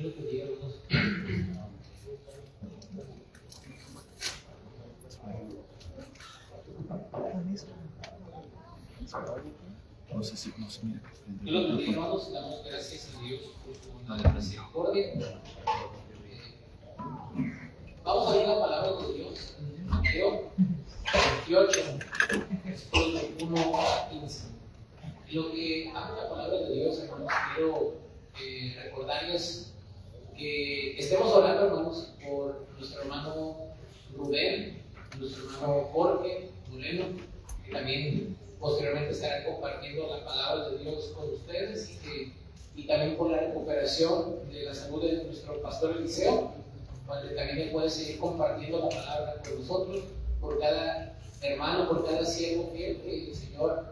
Yo te digo, no sé si nos mira. Yo lo que hermanos, damos gracias a Dios por su misericordia. Vamos a ver la palabra de Dios en Mateo 28, versículos de 1 a 15. Lo que habla la palabra de Dios, hermanos, quiero recordarles que estemos orando, hermanos, por nuestro hermano Rubén, nuestro hermano Jorge Moreno, que también posteriormente estarán compartiendo la palabra de Dios con ustedes, y también por la recuperación de la salud de nuestro pastor Eliseo, donde también él puede seguir compartiendo la palabra con nosotros, por cada hermano, por cada siervo fiel que el Señor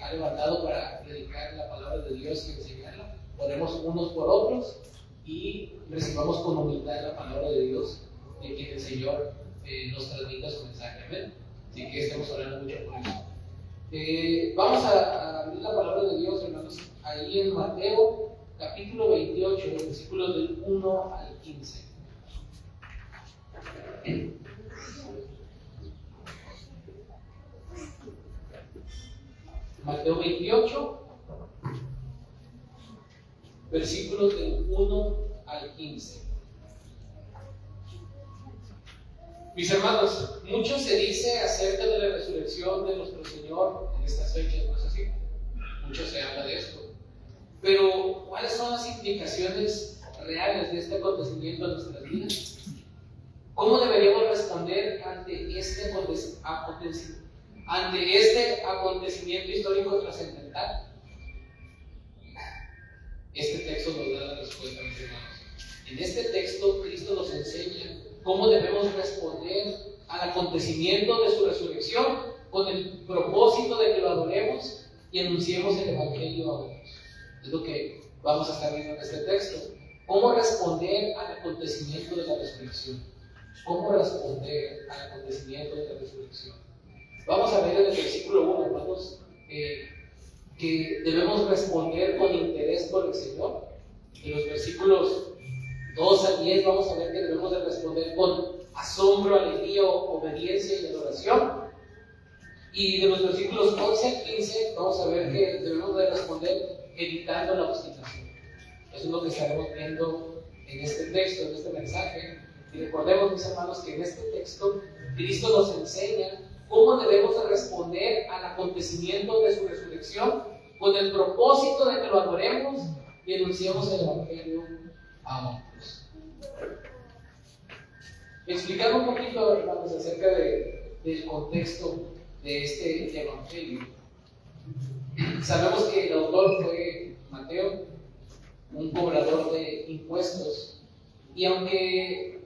ha levantado para predicar la palabra de Dios y enseñarla. Oremos unos por otros y recibamos con humildad la palabra de Dios, de que el Señor nos transmita su mensaje. Amén. Así que estemos orando mucho por eso. Vamos a abrir la palabra de Dios, hermanos, ahí en Mateo capítulo 28, versículos del 1 al 15. Mateo 28, versículos del 1 al 15. Mis hermanos, mucho se dice acerca de la resurrección de nuestro Señor en estas fechas, ¿no es así? Mucho se habla de esto. Pero, ¿cuáles son las implicaciones reales de este acontecimiento en nuestras vidas? ¿Cómo deberíamos responder ante este acontecimiento histórico trascendental? Este texto nos da la respuesta, mis hermanos. En este texto, Cristo nos enseña cómo debemos responder al acontecimiento de su resurrección con el propósito de que lo adoremos y anunciemos el Evangelio a otros. Es lo que vamos a estar viendo en este texto. ¿Cómo responder al acontecimiento de la resurrección? ¿Cómo responder al acontecimiento de la resurrección? Vamos a ver en el versículo 1, hermanos, que debemos responder con interés por el Señor. En los versículos 2 al 10 vamos a ver que debemos de responder con asombro, alegría, obediencia y adoración. Y de los versículos 11 al 15 vamos a ver que debemos de responder evitando la obstinación. Eso es lo que estaremos viendo en este texto, en este mensaje. Y recordemos, mis hermanos, que en este texto Cristo nos enseña cómo debemos de responder al acontecimiento de su resurrección con el propósito de que lo adoremos y anunciemos el Evangelio a otros. Explicar un poquito, hermanos, acerca del contexto de este Evangelio. Sabemos que el autor fue Mateo, un cobrador de impuestos, y aunque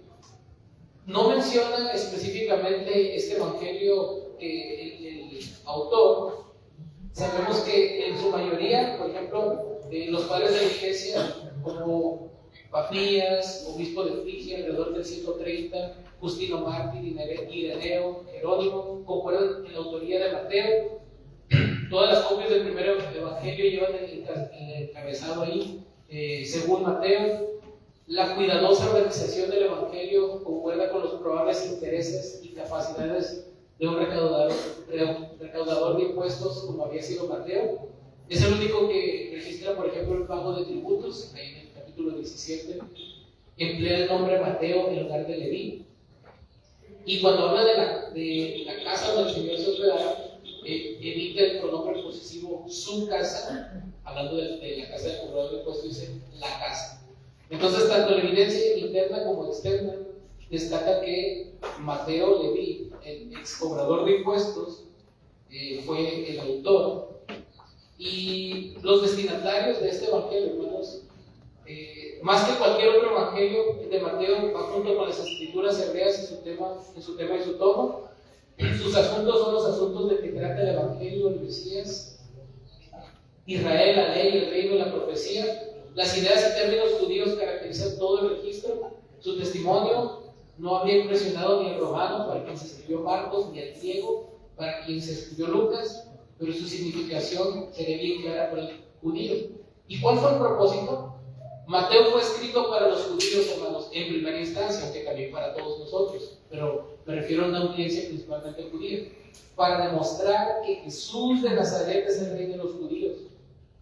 no menciona específicamente este Evangelio el autor, sabemos que en su mayoría, por ejemplo, los padres de la iglesia, como Papías, obispo de Frigia, alrededor del 130, Justino Mártir, Ireneo, Jerónimo, concuerdan en la autoría de Mateo. Todas las copias del primer Evangelio llevan el encabezado ahí, según Mateo. La cuidadosa organización del Evangelio concuerda con los probables intereses y capacidades de un recaudador de impuestos como había sido Mateo. Es el único que registra, por ejemplo, el pago de tributos. Ahí en el capítulo 17 emplea el nombre Mateo en lugar de Leví. Y cuando habla de la casa donde el Señor se hospedaba, evita el pronombre posesivo su casa, hablando de la casa del cobrador de impuestos, dice la casa. Entonces, tanto la evidencia interna como externa destaca que Mateo Leví, el ex cobrador de impuestos, fue el autor. Y los destinatarios de este evangelio, hermanos, más que cualquier otro evangelio, el de Mateo va junto con las escrituras hebreas en su tema y su tomo. Sus asuntos son los asuntos de que trata el evangelio, el Mesías, Israel, la ley, el reino y la profecía. Las ideas y términos judíos caracterizan todo el registro. Su testimonio no habría impresionado ni al romano, para quien se escribió Marcos, ni al griego, para quien se escribió Lucas, pero su significación sería bien clara para el judío. ¿Y cuál fue el propósito? Mateo fue escrito para los judíos, hermanos, en primera instancia, aunque también para todos nosotros, pero me refiero a una audiencia principalmente judía, para demostrar que Jesús de Nazaret es el rey de los judíos,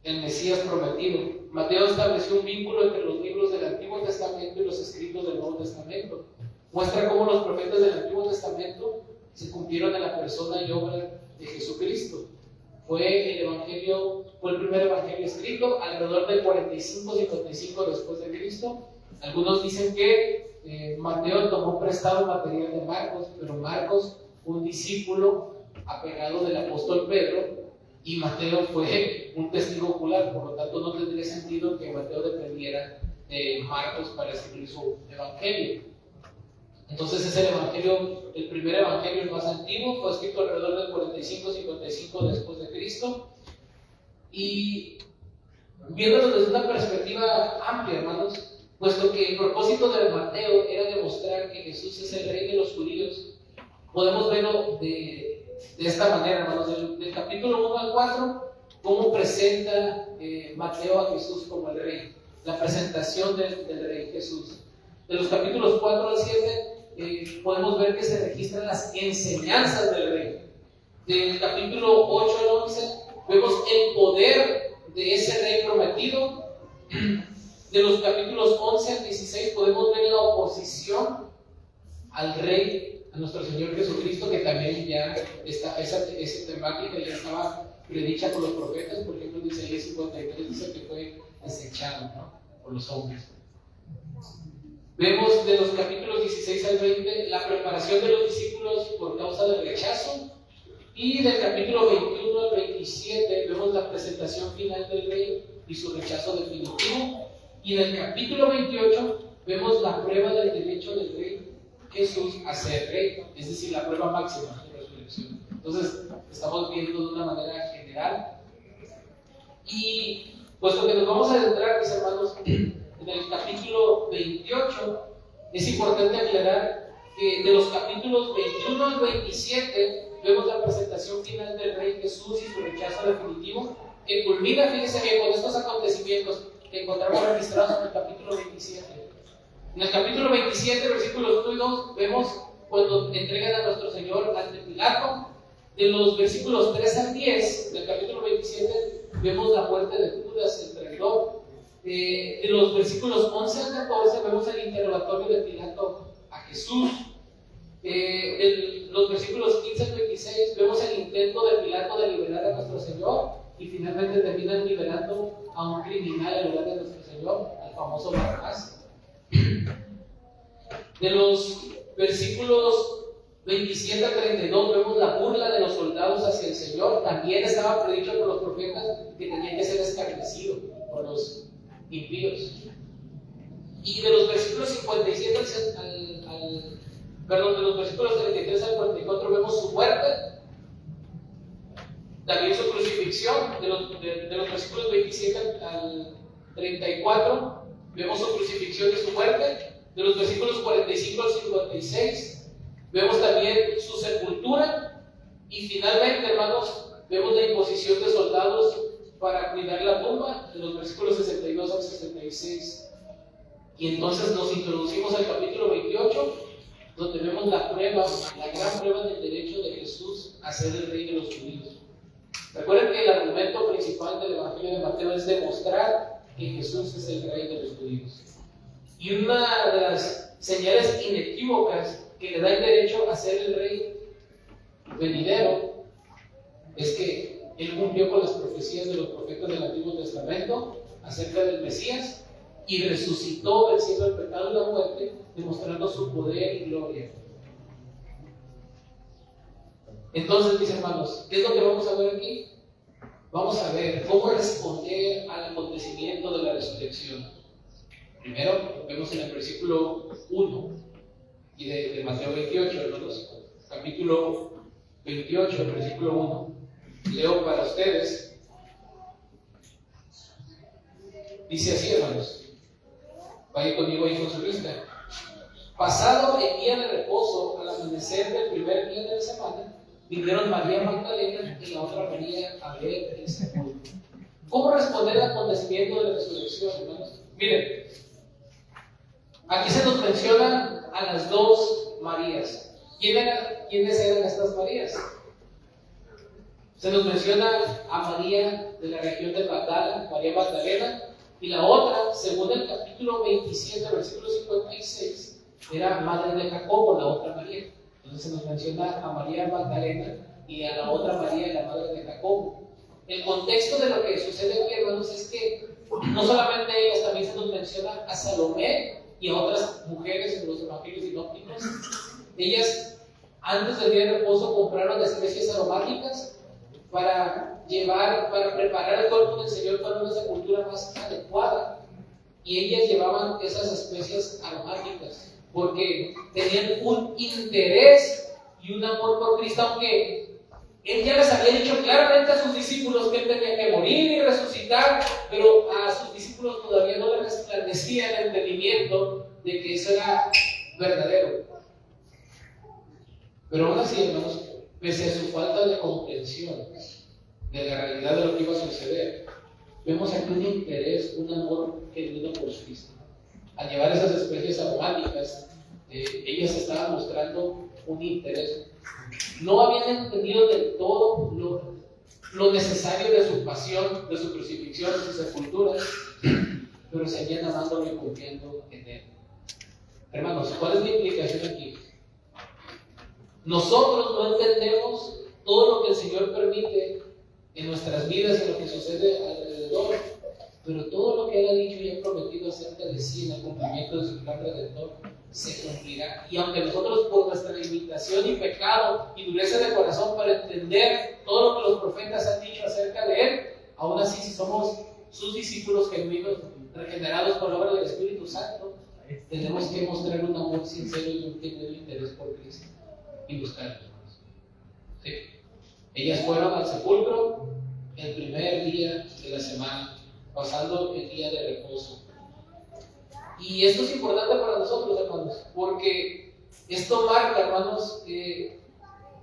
el Mesías prometido. Mateo estableció un vínculo entre los libros del Antiguo Testamento y los escritos del Nuevo Testamento. Muestra cómo los profetas del Antiguo Testamento se cumplieron en la persona y obra de Jesucristo. Fue el primer evangelio escrito alrededor del 45-55 después de Cristo. Algunos dicen que Mateo tomó prestado material de Marcos, pero Marcos fue un discípulo apegado del apóstol Pedro y Mateo fue un testigo ocular, por lo tanto no tendría sentido que Mateo dependiera de Marcos para escribir su evangelio. Entonces es el primer evangelio más antiguo, fue escrito alrededor del 45-55 después de Cristo. Y viéndolo desde una perspectiva amplia, hermanos, puesto que el propósito de Mateo era demostrar que Jesús es el rey de los judíos, podemos verlo de esta manera, hermanos, del capítulo 1 al 4, cómo presenta Mateo a Jesús como el rey, la presentación del rey Jesús. De los capítulos 4 al 7, podemos ver que se registran las enseñanzas del rey. Del capítulo 8 al 11 vemos el poder de ese rey prometido. De los capítulos 11 al 16 podemos ver la oposición al rey, a nuestro Señor Jesucristo, que también ya esa temática ya estaba predicha por los profetas. Por ejemplo, en Isaías 53 dice que fue desechado, ¿no?, por los hombres. Vemos de los capítulos 16 al 20 la preparación de los discípulos por causa del rechazo, y del capítulo 21 al 27 vemos la presentación final del rey y su rechazo definitivo, y en el capítulo 28 vemos la prueba del derecho del rey Jesús a ser rey, es decir, la prueba máxima de resurrección. Entonces, estamos viendo de una manera general, y puesto que nos vamos a adentrar, mis hermanos, en el capítulo 28, es importante aclarar que de los capítulos 21 al 27 vemos la presentación final del rey Jesús y su rechazo definitivo, que culmina, fíjense bien, con estos acontecimientos que encontramos registrados en el capítulo 27. En el capítulo 27, versículos 1 y 2, vemos cuando entregan a nuestro Señor ante Pilato. De los versículos 3 al 10 del capítulo 27 vemos la muerte de Judas, el traidor. De los versículos 11 al 14 vemos el interrogatorio de Pilato a Jesús. De los versículos 15 al 26 vemos el intento de Pilato de liberar a nuestro Señor, y finalmente terminan liberando a un criminal en lugar de nuestro Señor, al famoso Barrabás. De los versículos 27 al 32 vemos la burla de los soldados hacia el Señor. También estaba predicho por los profetas que tenía que ser escarnecido por los impíos. Y de los versículos 57 de los versículos 33 al 44 vemos su muerte, también su crucifixión. De los versículos 27 al 34 vemos su crucifixión y su muerte. De los versículos 45 al 56 vemos también su sepultura, y finalmente, hermanos, vemos la imposición de soldados para cuidar la tumba, de los versículos 62 al 66. Y entonces nos introducimos al capítulo 28, donde vemos la gran prueba del derecho de Jesús a ser el rey de los judíos. Recuerden que el argumento principal del Evangelio de Mateo es demostrar que Jesús es el rey de los judíos. Y una de las señales inequívocas que le da el derecho a ser el rey venidero es que él cumplió con las profecías de los profetas del Antiguo Testamento acerca del Mesías, y resucitó venciendo el pecado y la muerte, demostrando su poder y gloria. Entonces, mis hermanos, ¿qué es lo que vamos a ver aquí? Vamos a ver cómo responder al acontecimiento de la resurrección. Primero, vemos en el versículo 1 y de Mateo 28, hermanos, capítulo 28, versículo 1. Leo para ustedes. Dice así, hermanos. Vaya conmigo ahí con su lista. Pasado el día de reposo, al amanecer del primer día de la semana, vinieron María Magdalena y la otra María a ver el sepulcro. ¿Cómo responder al acontecimiento de la resurrección, hermanos? Miren, Aquí se nos menciona a las dos Marías. ¿Quiénes eran estas Marías? Se nos menciona a María de la región de Magdala, María Magdalena, y la otra, según el capítulo 27, versículo 56, era madre de Jacobo, la otra María. Entonces se nos menciona a María Magdalena y a la otra María, la madre de Jacobo. El contexto de lo que sucede aquí, hermanos, es que no solamente ellas, también se nos menciona a Salomé y a otras mujeres en los evangelios sinópticos. Ellas, antes del día de reposo, compraron especies aromáticas para preparar el cuerpo del Señor para una sepultura más adecuada. Y ellas llevaban esas especies aromáticas porque tenían un interés y un amor por Cristo, aunque Él ya les había dicho claramente a sus discípulos que Él tenía que morir y resucitar, pero a sus discípulos todavía no les resplandecía el entendimiento de que eso era verdadero. Pero aún así, hermanos, pese a su falta de comprensión de la realidad de lo que iba a suceder, vemos aquí un interés, un amor genuino por Cristo. Al llevar esas especies aromáticas, ellas estaban mostrando un interés. No habían entendido del todo lo necesario de su pasión, de su crucifixión, de su sepultura, pero seguían amándolo y confiando en Él. Hermanos, ¿cuál es la implicación aquí? Nosotros no entendemos todo lo que el Señor permite en nuestras vidas y lo que sucede alrededor, pero todo lo que Él ha dicho y ha prometido acerca de sí en el cumplimiento de su plan redentor se cumplirá. Y aunque nosotros, por nuestra limitación y pecado y dureza de corazón para entender todo lo que los profetas han dicho acerca de Él, aún así, si somos sus discípulos genuinos, regenerados por la obra del Espíritu Santo, tenemos que mostrar un amor sincero y un genuino interés por Cristo y buscarlo. ¿Sí? Ellas fueron al sepulcro el primer día de la semana, pasando el día de reposo. Y esto es importante para nosotros, hermanos, porque esto marca, hermanos,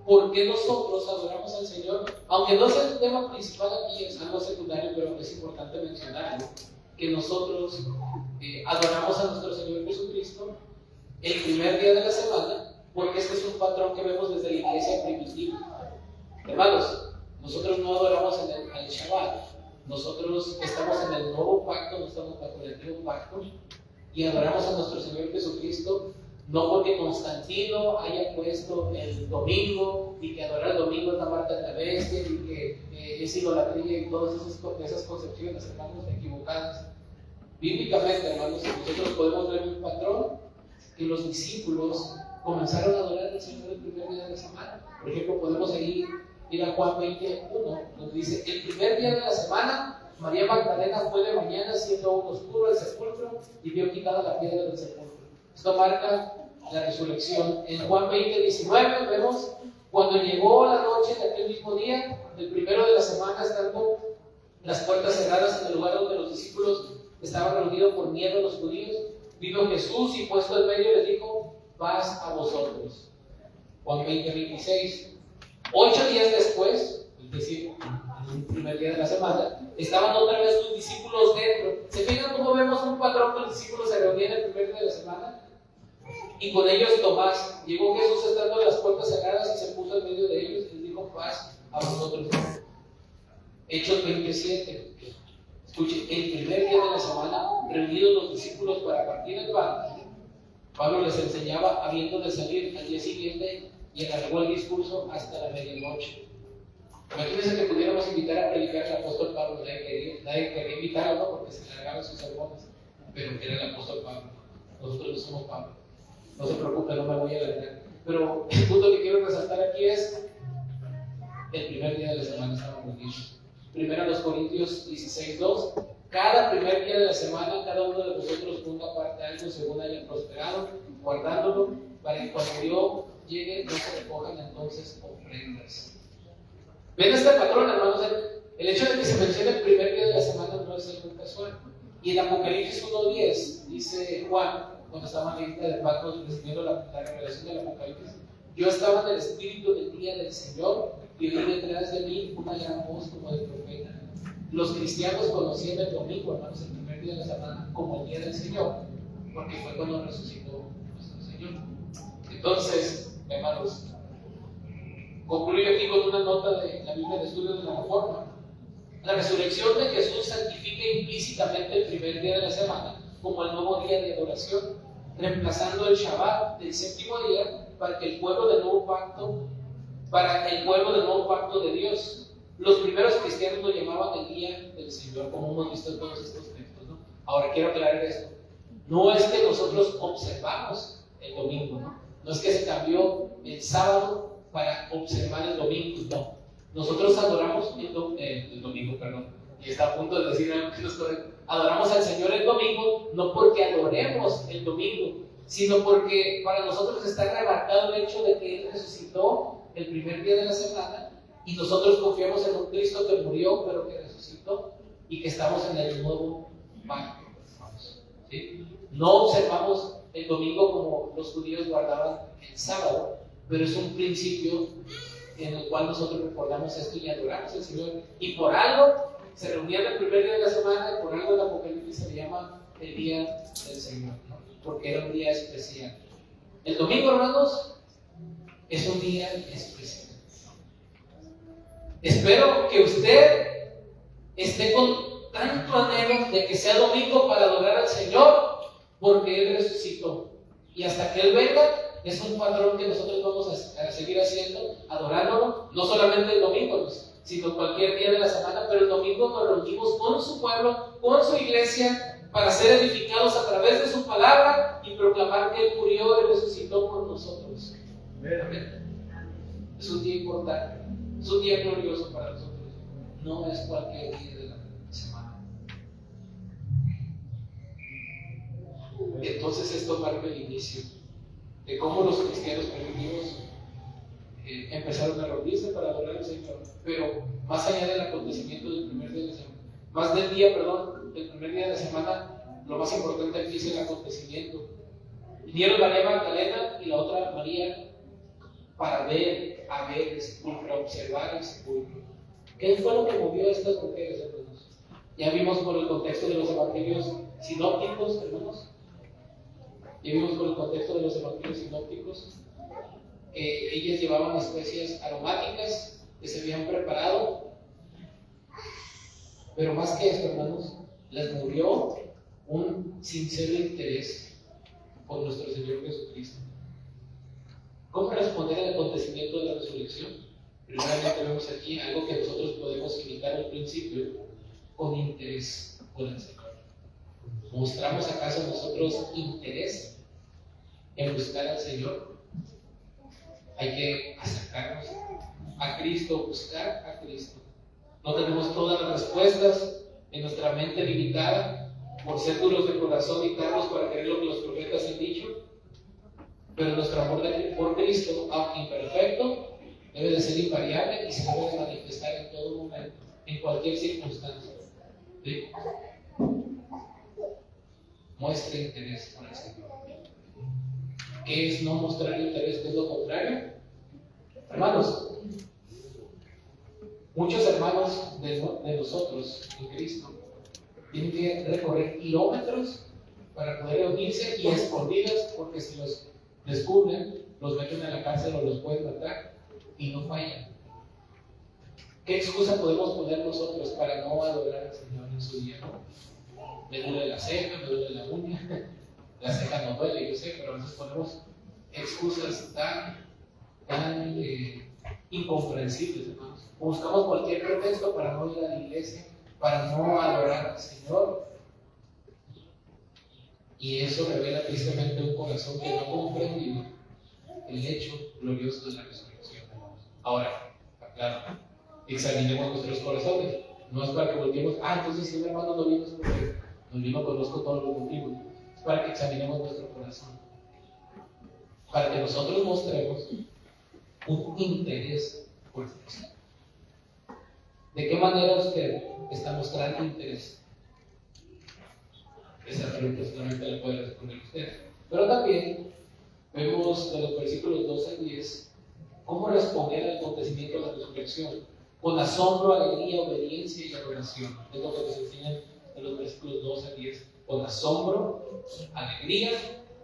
por qué nosotros adoramos al Señor, aunque no sea el tema principal aquí, es algo secundario, pero es importante mencionarlo, que nosotros adoramos a nuestro Señor Jesucristo el primer día de la semana, porque este es un patrón que vemos desde la iglesia primitiva. Hermanos, nosotros no adoramos en el Shabbat, nosotros estamos en el nuevo pacto, no estamos bajo el antiguo pacto, y adoramos a nuestro Señor Jesucristo no porque Constantino haya puesto el domingo y que adorar el domingo es la marca de la bestia y que es idolatría y todas esas concepciones, hermanos, equivocadas. Bíblicamente, hermanos, nosotros podemos ver un patrón que los discípulos comenzaron a adorar al Señor el primer día de la semana. Por ejemplo, podemos ahí ir a Juan 21, donde dice: el primer día de la semana, María Magdalena fue de mañana, siendo aún oscuro el sepulcro, y vio quitada la piedra del sepulcro. Esto marca la resurrección. En Juan 20:19 vemos cuando llegó la noche de aquel mismo día, el primero de la semana, estando las puertas cerradas en el lugar donde los discípulos estaban reunidos por miedo a los judíos, vino Jesús y puesto en medio les dijo: paz a vosotros. Juan 20:26. 8 días después, es decir, el primer día de la semana, estaban otra vez sus discípulos dentro. ¿Se fijan cómo vemos un patrón que los discípulos se reunían el primer día de la semana? Y con ellos Tomás. Llegó Jesús estando las puertas cerradas y se puso en medio de ellos y les dijo: paz a vosotros. Hechos 27. Escuchen, el primer día de la semana, reunidos los discípulos para partir el pan, Pablo les enseñaba habiendo de salir al día siguiente y alargó el discurso hasta la medianoche. Imagínense que pudiéramos invitar a predicar al apóstol Pablo. Nadie quería invitarlo, ¿no? Porque se largaban sus sermones, pero era el apóstol Pablo. Nosotros no somos Pablo. No se preocupe, no me voy a alargar. Pero el punto que quiero resaltar aquí es: el primer día de la semana estaban reunidos. Primero a los Corintios 16:2. Cada primer día de la semana, cada uno de vosotros ponga aparte algo según haya prosperado, guardándolo, para que cuando Dios llegue no se recojan entonces ofrendas. ¿Ven este patrón, hermanos? El hecho de que se mencione el primer día de la semana no es algo casual. Y en Apocalipsis 1:10 dice Juan, cuando estaba en la lista de Patmos recibiendo la revelación del Apocalipsis: yo estaba en el espíritu del día del Señor y oí detrás de mí una gran voz como de profeta. Los cristianos conocían el domingo, hermanos, el primer día de la semana, como el día del Señor. porque fue cuando resucitó nuestro Señor. Entonces, hermanos, concluyo aquí con una nota de la Biblia de Estudios de la Reforma. La resurrección de Jesús santifica implícitamente el primer día de la semana como el nuevo día de adoración, reemplazando el Shabbat del séptimo día para el pueblo del nuevo pacto de Dios. Los primeros cristianos lo llamaban el día del Señor, como hemos visto en todos estos textos, ¿no? Ahora quiero aclarar esto. No es que nosotros observamos el domingo, ¿no? No es que se cambió el sábado para observar el domingo, no. Nosotros adoramos el domingo, perdón. Y está a punto de decir algo que no es correcto. Adoramos al Señor el domingo, no porque adoremos el domingo, sino porque para nosotros está arrebatado el hecho de que Él resucitó el primer día de la semana y nosotros confiamos en un Cristo que murió pero que resucitó y que estamos en el nuevo pacto. ¿Sí? No observamos el domingo como los judíos guardaban el sábado, pero es un principio en el cual nosotros recordamos esto y adoramos al Señor. Y por algo se reunían el primer día de la semana y por algo el Apocalipsis se le llama el día del Señor, ¿no? Porque era un día especial. El domingo, hermanos, es un día especial. Espero que usted esté con tanto anhelo de que sea domingo para adorar al Señor, porque Él resucitó. Y hasta que Él venga, es un patrón que nosotros vamos a seguir haciendo, adorándolo, no solamente el domingo, sino cualquier día de la semana, pero el domingo nos reunimos con su pueblo, con su iglesia, para ser edificados a través de su palabra y proclamar que Él murió y resucitó por nosotros. Amén. Es un día importante, es un día glorioso para nosotros, no es cualquier día de la semana. Entonces esto marca el inicio de cómo los cristianos primitivos empezaron a reunirse para adorar al Señor, pero más allá del acontecimiento del primer día de la semana, del primer día de la semana, lo más importante aquí es el acontecimiento. Vinieron María Magdalena y la otra María para ver el sepulcro, para observar el sepulcro. ¿Qué fue lo que movió a estas mujeres, hermanos? Ya vimos por el contexto de los evangelios sinópticos, hermanos. Ya vimos por el contexto de los evangelios sinópticos que ellas llevaban especias aromáticas que se habían preparado, pero más que esto, hermanos, les movió un sincero interés por nuestro Señor Jesucristo. ¿Cómo responder al acontecimiento de la resurrección? Primeramente vemos aquí algo que nosotros podemos imitar al principio con interés por el Señor. ¿Mostramos acaso nosotros interés en buscar al Señor? Hay que acercarnos a Cristo, buscar a Cristo. No tenemos todas las respuestas en nuestra mente limitada por ser duros de corazón y tardos para creer lo que los profetas han dicho, pero nuestro amor por Cristo, aunque imperfecto, debe de ser invariable y se debe de manifestar en todo momento, en cualquier circunstancia. ¿Sí? Muestre interés por el Señor. ¿Qué es no mostrar interés? ¿Qué es lo contrario? Hermanos, muchos hermanos de nosotros en Cristo tienen que recorrer kilómetros para poder unirse y escondidas, porque si los descubren, los meten a la cárcel o los pueden matar y no fallan. ¿Qué excusa podemos poner nosotros para no adorar al Señor en su día? ¿No? Me duele la ceja, me duele la uña, la ceja no duele, yo sé, pero a veces ponemos excusas tan incomprensibles, hermanos. Buscamos cualquier pretexto para no ir a la iglesia, para no adorar al Señor. Y eso revela tristemente un corazón que no ha comprendido el hecho glorioso de la resurrección. Ahora, claro, examinemos nuestros corazones. No es para que volteemos, entonces si mi hermano no vino es porque no conozco todos los motivos. Es para que examinemos nuestro corazón. Para que nosotros mostremos un interés por Cristo. ¿De qué manera usted está mostrando interés? Esa pregunta solamente la puede responder usted. Pero también vemos de los versículos 12 al 10 cómo responder al acontecimiento de la resurrección con asombro, alegría, obediencia y adoración. Es lo que nos enseñan en los versículos 12 al 10. con asombro, alegría,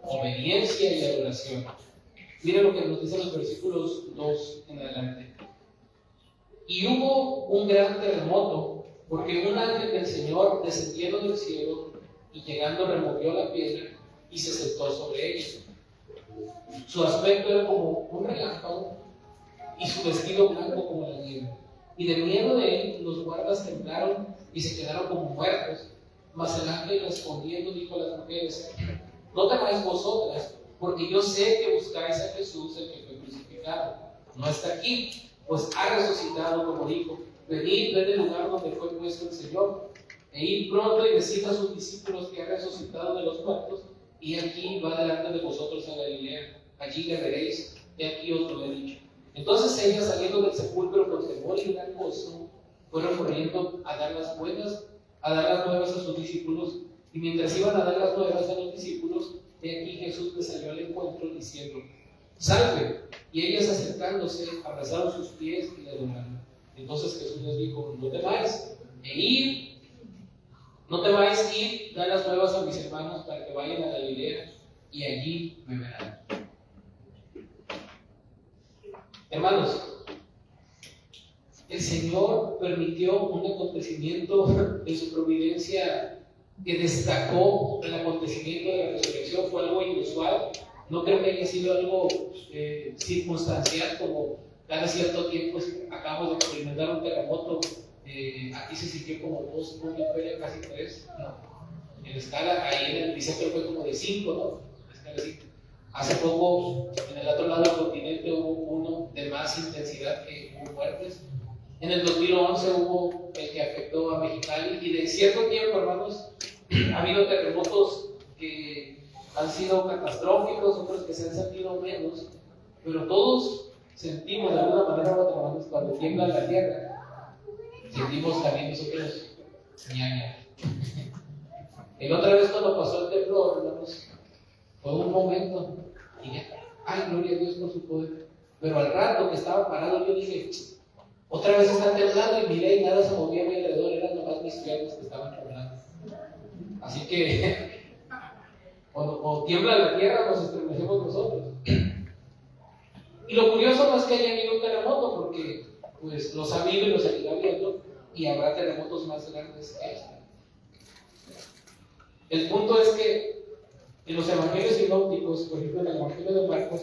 obediencia y adoración. Mira lo que nos dicen los versículos 2 en adelante. Y hubo un gran terremoto, porque un ángel del Señor descendiendo del cielo y llegando removió la piedra y se sentó sobre ella. Su aspecto era como un relámpago y su vestido blanco como la nieve. Y de miedo de él los guardas temblaron y se quedaron como muertos. Mas el ángel respondiendo dijo a las mujeres: no temáis vosotras, porque yo sé que buscáis a Jesús, el que fue crucificado. No está aquí, pues ha resucitado, como dijo. Venid, ved el lugar donde fue puesto el Señor, e id pronto y decid a sus discípulos que ha resucitado de los muertos, y aquí va delante de vosotros a Galilea. Allí le veréis, y aquí os lo he dicho. Entonces ellas, saliendo del sepulcro con temor y gran gozo, fueron corriendo a dar las nuevas a sus discípulos, y mientras iban a dar las nuevas a los discípulos, de aquí Jesús les salió al encuentro diciendo: salve. Y ellas, acercándose, abrazaron sus pies y le adoraron. Entonces Jesús les dijo: no temáis, no temáis, ir, dar las nuevas a mis hermanos para que vayan a Galilea y allí me verán. Hermanos, el Señor permitió un acontecimiento en su providencia que destacó el acontecimiento de la resurrección. Fue algo inusual. No creo que haya sido algo circunstancial, como cada cierto tiempo acabamos de experimentar un terremoto. Aquí se sintió como 2 puntos, casi 3. No, en la escala, ahí en el biciclo fue como de 5, ¿no? La escala 5. Hace poco, en el otro lado del continente, hubo uno de más intensidad que hubo muertes. En el 2011 hubo el que afectó a Mexicali, y de cierto tiempo, hermanos, ha habido terremotos que han sido catastróficos, otros que se han sentido menos, pero todos sentimos de alguna manera u otra, hermanos, cuando tiembla la tierra, sentimos también nosotros ñaña. La otra vez cuando pasó el temblor, hermanos, fue un momento y ya, ay, gloria a Dios por su poder. Pero al rato que estaba parado, yo dije: otra vez está temblando, y miré y nada se movía a mi alrededor, eran nomás mis piernas que estaban temblando. Así que cuando tiembla la tierra, nos estremecemos nosotros. Y lo curioso no es que haya habido un terremoto, porque pues los ha habido y los seguirá viendo, y habrá terremotos más grandes que este. El punto es que en los evangelios sinópticos, por ejemplo en el evangelio de Marcos,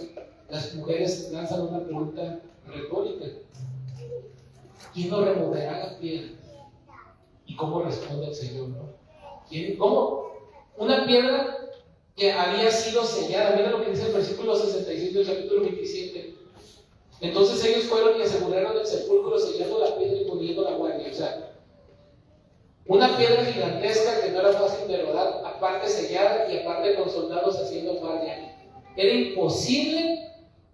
las mujeres lanzan una pregunta retórica: ¿quién nos removerá la piedra? ¿Y cómo responde el Señor, no? ¿Quién? ¿Cómo? Una piedra que había sido sellada. Mira lo que dice el versículo 66 del capítulo 27. Entonces ellos fueron y aseguraron el sepulcro, sellando la piedra y poniendo la guardia. O sea, una piedra gigantesca que no era fácil de rodar, aparte sellada y aparte con soldados haciendo guardia. Era imposible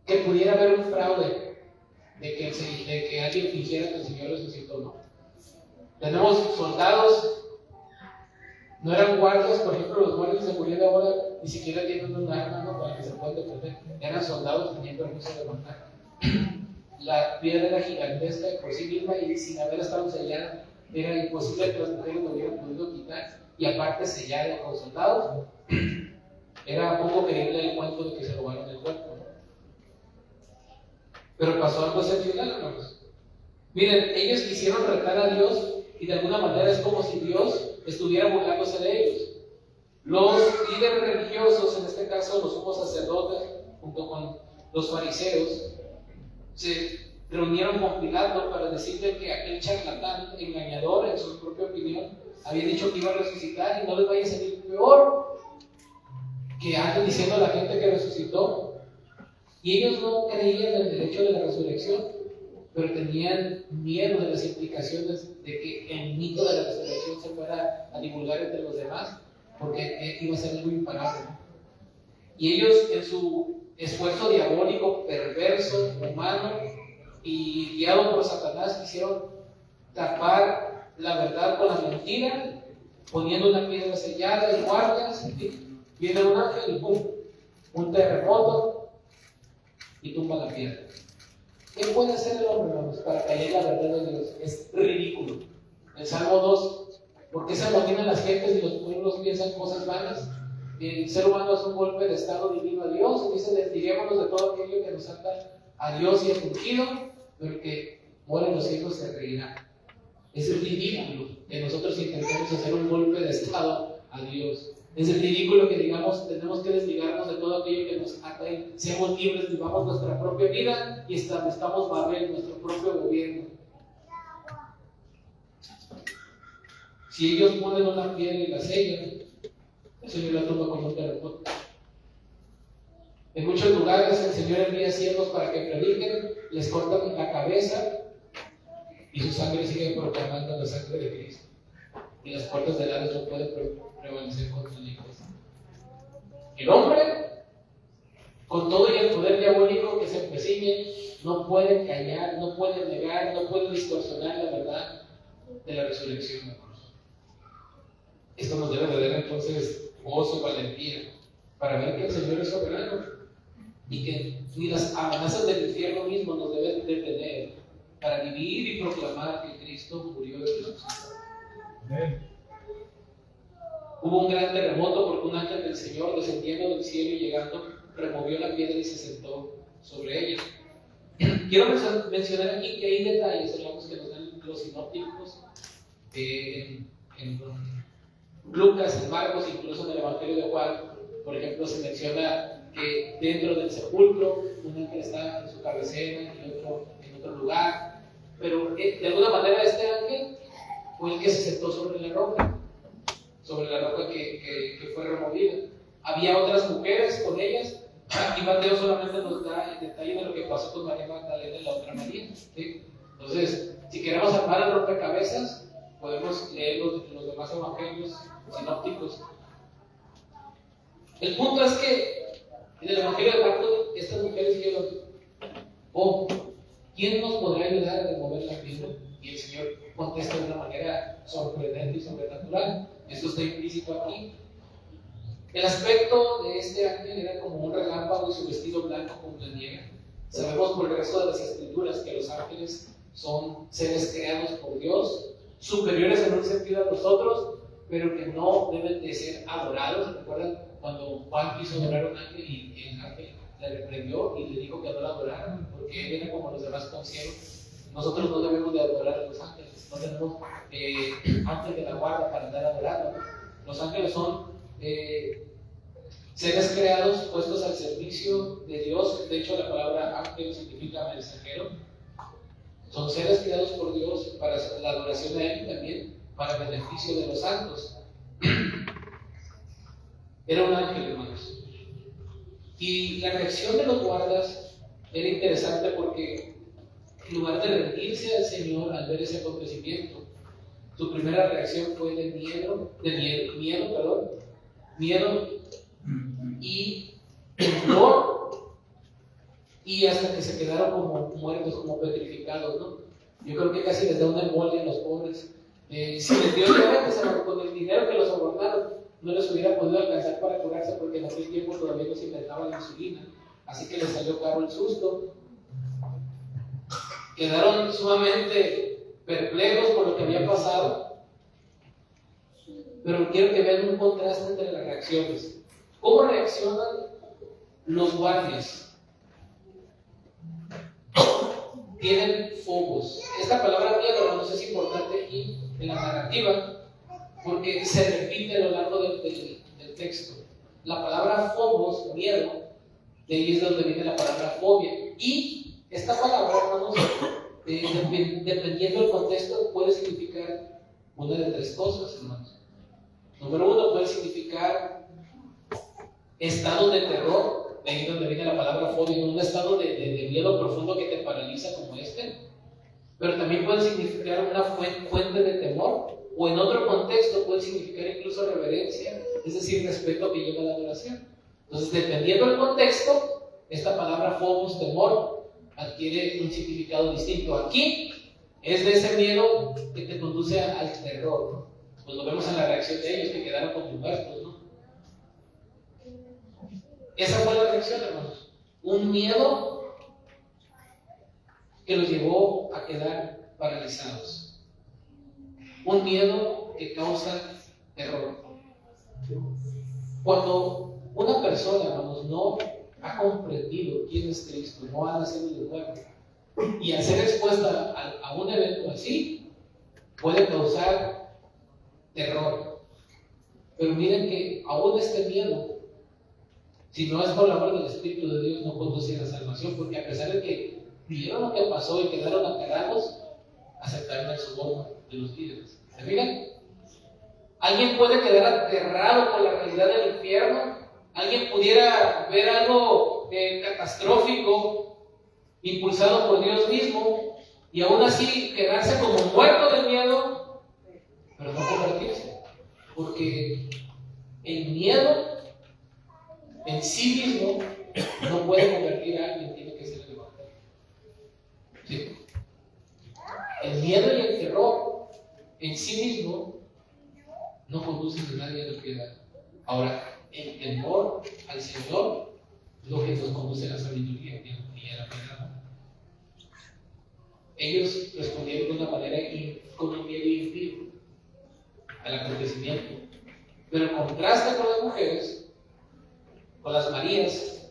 que pudiera haber un fraude de que alguien fingiera que el Señor resucitó, ¿no? Tenemos soldados, no eran guardias. Por ejemplo, los guardias de seguridad de ahora ni siquiera tienen un arma, ¿no?, para que se puedan defender. Eran soldados, tenían permiso de matar. La piedra era gigantesca por sí misma, y sin haber estado sellada, era imposible que las mujeres lo hubieran podido quitar, y aparte sellada con soldados. Era poco creíble el cuento de que se robaron el cuerpo, ¿no? Pero pasó algo excepcional, hermanos. Miren, ellos quisieron retar a Dios, y de alguna manera es como si Dios estuviera burlándose de ellos. Los líderes religiosos, en este caso los sumos sacerdotes, junto con los fariseos, se reunieron con Pilato para decirle que aquel charlatán, engañador en su propia opinión, había dicho que iba a resucitar, y no les vaya a salir peor que anden diciendo a la gente que resucitó. Y ellos no creían en el derecho de la resurrección, pero tenían miedo de las implicaciones de que el mito de la resurrección se fuera a divulgar entre los demás, porque iba a ser algo imparable, ¿no? Y ellos, en su esfuerzo diabólico, perverso, humano y guiado por Satanás, quisieron tapar la verdad con la mentira, poniendo una piedra sellada y guardias. Viene un ángel y ¡pum!, un terremoto, y tumba la piedra. ¿Qué puede hacer el hombre, hermanos, para callar la verdad de Dios? Es ridículo. El Salmo 2 ¿Por qué se amotinan las gentes y los pueblos piensan cosas vanas? El ser humano es un golpe de estado divino a Dios. Dice, despidémonos de todo aquello que nos ata a Dios y a ungido, pero que mueren los hijos se reirá. Es ridículo que nosotros intentemos hacer un golpe de estado a Dios. Es ridículo que digamos, tenemos que desligarnos de todo aquello que nos ata y seamos libres, vivamos nuestra propia vida y establezcamos Babel, nuestro propio gobierno. Si ellos ponen una piedra y la sellan, el Señor la toma como un terremoto. En muchos lugares el Señor envía siervos para que prediquen, les cortan la cabeza y su sangre sigue proclamando la sangre de Cristo. Y las puertas del Hades no pueden prevalecer contra la iglesia. El hombre, con todo y el poder diabólico que se empeciñe, no puede callar, no puede negar, no puede distorsionar la verdad de la resurrección. Esto nos debe de dar entonces gozo, valentía, para ver que el Señor es soberano y que ni las amenazas del infierno mismo nos deben detener para vivir y proclamar que Cristo murió y resucitó. Hubo un gran terremoto porque un ángel del Señor, descendiendo del cielo y llegando, removió la piedra y se sentó sobre ella. Quiero mencionar aquí que hay detalles, hermanos, que nos dan los sinópticos en Lucas, en Marcos, incluso en el Evangelio de Juan. Por ejemplo, se menciona que dentro del sepulcro un ángel está en su cabecera y otro en otro lugar, pero de alguna manera este ángel fue el que se sentó sobre la roca que fue removida. Había otras mujeres con ellas. Aquí Mateo solamente nos da el detalle de lo que pasó con María Magdalena y la otra María, ¿sí? Entonces, si queremos armar el rompecabezas, podemos leer los demás evangelios sinópticos. El punto es que en el evangelio de Marcos, estas mujeres dijeron: oh, ¿quién nos podrá ayudar a remover la piedra? Y el Señor contesta de una manera sorprendente y sobrenatural. Esto está implícito aquí. El aspecto de este ángel era como un relámpago y su vestido blanco como la nieve. Sabemos por el resto de las escrituras que los ángeles son seres creados por Dios, superiores en un sentido a nosotros, pero que no deben de ser adorados. ¿Recuerdan cuando Juan quiso adorar a un ángel y el ángel le reprendió y le dijo que no la adoraran porque él era como los demás conciervos? Nosotros no debemos de adorar a los ángeles, no tenemos ángel de la guarda para andar adorando. Los ángeles son seres creados, puestos al servicio de Dios. De hecho, la palabra ángel significa mensajero. Son seres creados por Dios para la adoración a Él y también para el beneficio de los santos. Era un ángel, hermanos. Y la reacción de los guardas era interesante porque en lugar de rendirse al Señor al ver ese acontecimiento, su primera reacción fue de miedo y temblor, y hasta que se quedaron como muertos, como petrificados, ¿no? Yo creo que casi les da una embolia a los pobres. Si les dio diabetes, con el dinero que los sobornaron, no les hubiera podido alcanzar para curarse porque en aquel tiempo todavía no se inventaba la insulina, así que les salió caro el susto. Quedaron sumamente perplejos por lo que había pasado, pero quiero que vean un contraste entre las reacciones. ¿Cómo reaccionan los guardias? Tienen fobos. Esta palabra miedo, hermanos, es importante aquí en la narrativa porque se repite a lo largo del texto. La palabra fobos, miedo, de ahí es donde viene la palabra fobia. Y esta palabra, hermanos, dependiendo del contexto, puede significar una de tres cosas, hermanos. Número uno, puede significar estado de terror, de ahí donde viene la palabra fobia, un estado de miedo profundo que te paraliza como este. Pero también puede significar una fuente de temor, o en otro contexto puede significar incluso reverencia, es decir, respeto que lleva a la adoración. Entonces, dependiendo del contexto, esta palabra phobos, temor, adquiere un significado distinto. Aquí es de ese miedo que te conduce al terror. Pues lo vemos en la reacción de ellos, que quedaron como muertos, ¿no? Esa fue la reacción, hermanos. Un miedo que los llevó a quedar paralizados. Un miedo que causa terror. Cuando una persona, hermanos, no ha comprendido quién es Cristo, no ha nacido de nuevo, y al ser expuesta a un evento así, puede causar terror. Pero miren que aún este miedo, si no es por la obra del Espíritu de Dios, no conduce a la salvación, porque a pesar de que vieron lo que pasó y quedaron aterrados, aceptaron el soborno de los líderes. ¿Se fijan? Alguien puede quedar aterrado por la realidad del infierno, alguien pudiera ver algo catastrófico, impulsado por Dios mismo, y aún así quedarse como muerto de miedo, pero no convertirse, porque el miedo en sí mismo no puede convertir a alguien, tiene que ser el Evangelio. ¿Sí? El miedo y el terror en sí mismo no conducen a nadie a la piedad. Ahora, el temor al Señor es lo que nos conduce a la sabiduría y a la piedad. Ellos respondieron de una manera con un miedo impío al acontecimiento. Pero el contraste con las mujeres, con las Marías,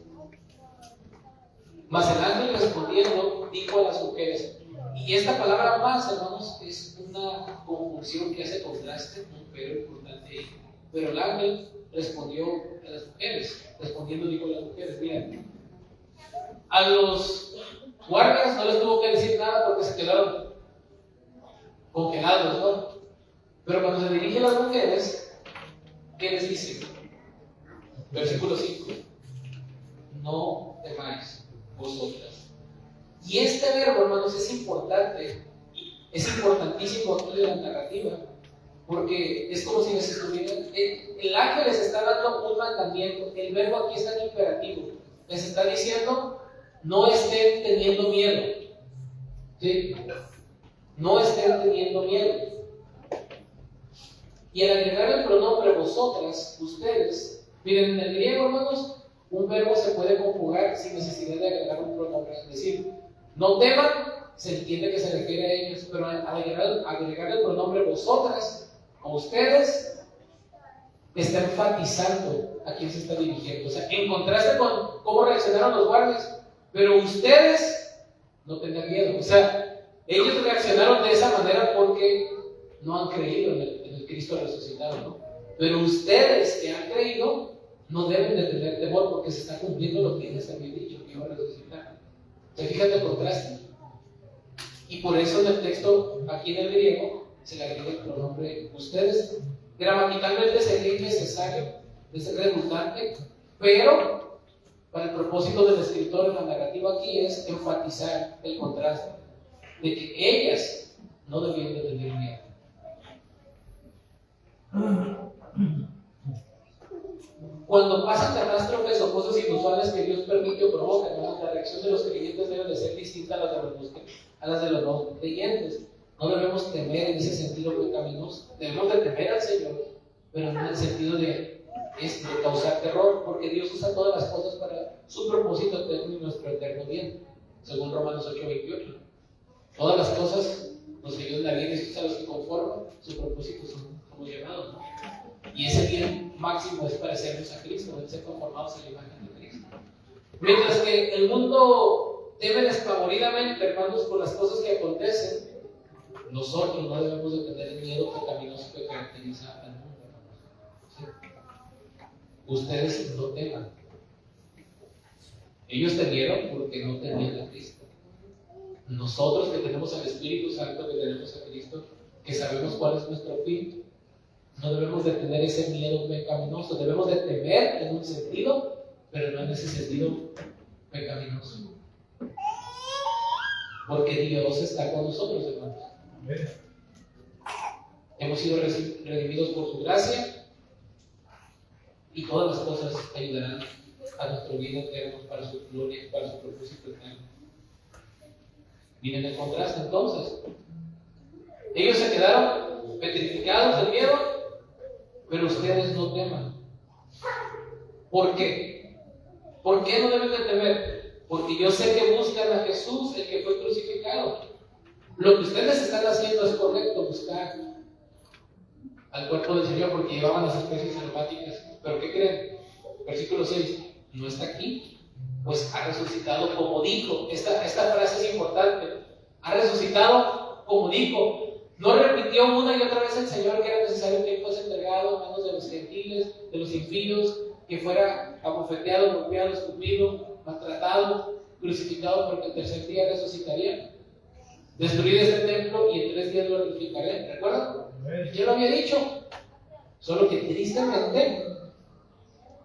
mas el ángel respondiendo dijo a las mujeres, y esta palabra más, hermanos, es una conjunción que hace contraste, un pero importante ahí. Pero el ángel respondió a las mujeres, respondiendo dijo a las mujeres, miren, a los guardias no les tuvo que decir nada porque se quedaron congelados, ¿no? Pero cuando se dirige a las mujeres, ¿qué les dice? Versículo 5, no temáis vosotras. Y este verbo, hermanos, es importante, es importantísimo aquí en la narrativa, porque es como si les estuviera, el ángel les está dando un mandamiento, el verbo aquí está en imperativo, les está diciendo, no estén teniendo miedo, ¿sí? No estén teniendo miedo. Y al agregar el pronombre vosotras, ustedes, miren, en el griego, hermanos, un verbo se puede conjugar sin necesidad de agregar un pronombre, es decir, no teman, se entiende que se refiere a ellos, pero al agregar el pronombre vosotras o ustedes, está enfatizando a quién se está dirigiendo. O sea, en contraste con cómo reaccionaron los guardias, pero ustedes no tengan miedo. O sea, ellos reaccionaron de esa manera porque no han creído en el Cristo resucitado, ¿no? Pero ustedes que han creído no deben de tener temor porque se está cumpliendo lo que les había dicho, que iba a resucitar. O sea, fíjate el contraste. Y por eso en el texto, aquí en el griego, se le agrega el pronombre ustedes. Gramaticalmente sería innecesario, es redundante, pero para el propósito del escritor en la narrativa aquí es enfatizar el contraste de que ellas no debían de tener miedo. Cuando pasan catástrofes o cosas inusuales que Dios permite o provoca, la reacción de los creyentes debe de ser distinta a las de los no creyentes. No debemos temer en ese sentido pecaminoso. Debemos de temer al Señor, pero no en el sentido de causar terror, porque Dios usa todas las cosas para su propósito eterno y nuestro eterno bien, según Romanos 8:28. Todas las cosas nos ayudan a bien, esos a los que conforman su propósito somos llamados, ¿no? Y ese bien máximo es parecernos a Cristo, es ser conformados a la imagen de Cristo. Mientras que el mundo teme despavoridamente, hermanos, por las cosas que acontecen, nosotros no debemos de tener el miedo pecaminoso que caracteriza al mundo, hermanos. ¿Sí? Ustedes no teman. Ellos temieron porque no tenían a Cristo. Nosotros que tenemos al Espíritu Santo, que tenemos a Cristo, que sabemos cuál es nuestro fin, no debemos de tener ese miedo pecaminoso. Debemos de temer en un sentido, pero no en ese sentido pecaminoso. Porque Dios está con nosotros, hermanos. Hemos sido redimidos por su gracia y todas las cosas ayudarán a nuestro bien eterno para su gloria y para su propósito eterno. Miren el contraste entonces. Ellos se quedaron petrificados de miedo, pero ustedes no teman. ¿Por qué? ¿Por qué no deben de temer? Porque yo sé que buscan a Jesús, el que fue crucificado. Lo que ustedes están haciendo es correcto, buscar al cuerpo del Señor porque llevaban las especies aromáticas. ¿Pero qué creen? Versículo 6, no está aquí, pues ha resucitado como dijo. Esta frase es importante. Ha resucitado como dijo. No repitió una y otra vez el Señor que era necesario que él fuese entregado a manos de los gentiles, de los impíos, que fuera abofeteado, golpeado, escupido, maltratado, crucificado, porque el tercer día resucitaría. Destruir este templo y en 3 días lo edificaré. ¿Recuerdan? Ya lo había dicho. Solo que tristemente,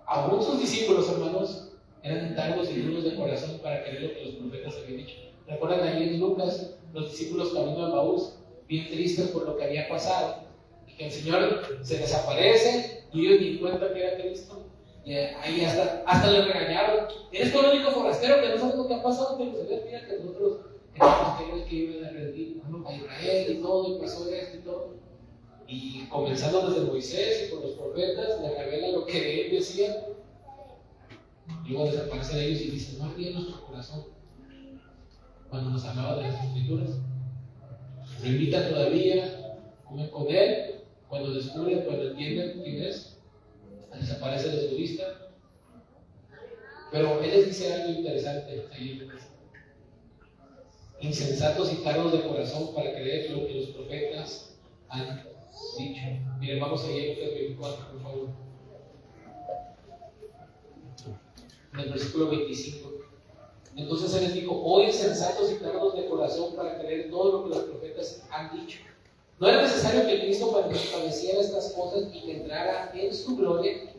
aún sus discípulos, hermanos, eran tardos y duros de corazón para creer lo que los profetas habían dicho. ¿Recuerdan ahí en Lucas, los discípulos camino a Emaús, bien tristes por lo que había pasado? Y que el Señor se desaparece y ellos ni cuenta que era Cristo. Y ahí hasta le regañaron. Eres tú el único forastero que no sabes lo que ha pasado, que los mira que nosotros creíamos que iban a rendir a Israel y todo, y pasó esto y todo. Y comenzando desde Moisés y con los profetas, le revela lo que él decía. Luego desaparece de ellos y dice: no ardía nuestro corazón cuando nos hablaba de las Escrituras. Lo invita todavía, comer con él, cuando descubren, cuando entienden quién es, desaparece de su vista. Pero él les dice algo interesante ahí. Insensatos y tardos de corazón para creer lo que los profetas han dicho. Miren, vamos a ir a Lucas 24, por favor. En el versículo 25. Entonces él les dijo: oh insensatos y tardos de corazón para creer todo lo que los profetas han dicho. ¿No era necesario que Cristo padeciera estas cosas y que entrara en su gloria?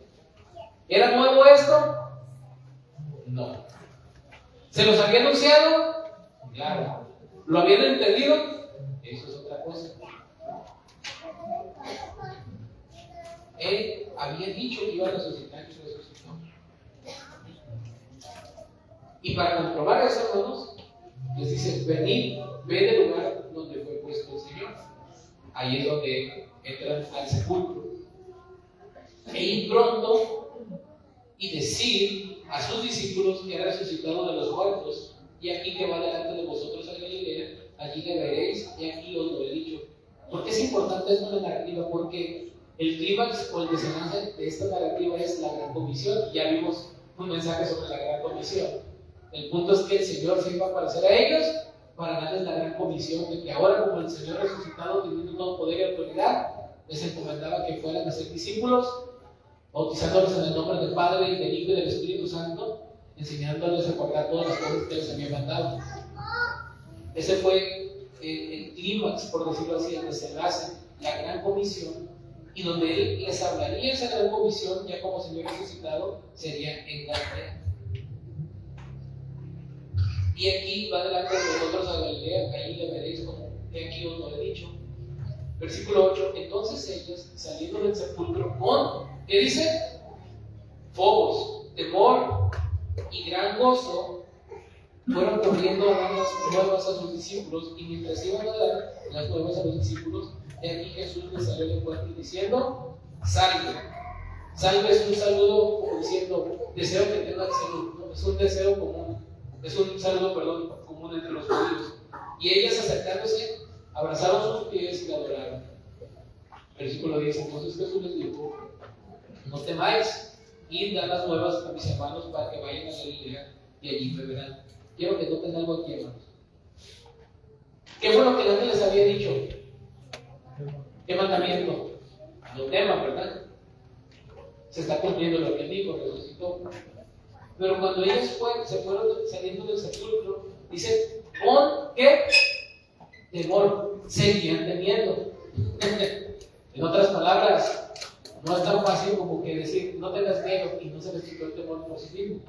¿Era nuevo esto? No. ¿Se los había anunciado? Claro. ¿Lo habían entendido? Eso es otra cosa. Él había dicho que iba a resucitar y resucitó. Y para comprobar eso, hermanos, les dice: venid, ved el lugar donde fue puesto el Señor. Ahí es donde entran al sepulcro. E ir pronto y decir a sus discípulos que ha resucitado de los muertos, y aquí que va delante de vosotros a Galilea, allí le veréis, y aquí os lo he dicho. ¿Por qué es importante esto en la narrativa? Porque el clímax o el desenlace de esta narrativa es la gran comisión. Ya vimos un mensaje sobre la gran comisión. El punto es que el Señor se iba a aparecer a ellos para darles la gran comisión de que ahora, como el Señor resucitado, teniendo todo poder y autoridad, les encomendaba que fueran a ser discípulos, bautizándolos en el nombre del Padre y del Hijo y del Espíritu Santo, enseñándoles a guardar todas las cosas que les había mandado. Ese fue el clímax, por decirlo así, el desenlace, la gran comisión, y donde Él les hablaría esa gran comisión, ya como Señor resucitado, sería en Galilea. Y aquí va delante de vosotros a Galilea, allí le veréis, como he aquí os lo he dicho. Versículo 8, entonces ellos, saliendo del sepulcro con, ¿qué dice? Fobos, temor y gran gozo, fueron corriendo a dar las nuevas a sus discípulos, y mientras iban a dar las nuevas a los discípulos, de aquí Jesús les salió de encuentro diciendo: salve. Salve es un saludo como diciendo: deseo que tengan salud. No, es un deseo común. Es un saludo, común entre los judíos. Y ellas, acercándose, abrazaron sus pies y la adoraron. Versículo 10. Entonces Jesús les dijo: no temáis, id, dad las nuevas a mis hermanos para que vayan a Galilea y allí me verán. Quiero que noten algo aquí, hermanos. ¿Qué fue lo que el ángel les había dicho? ¿Qué mandamiento? No teman, ¿verdad? Se está cumpliendo lo que él dijo, resucitó. Pero cuando ellos se fueron saliendo del sepulcro, dice: ¿con qué temor seguían temiendo? En otras palabras, no es tan fácil como que decir: no tengas miedo, y no se les quitó el temor por sí mismo.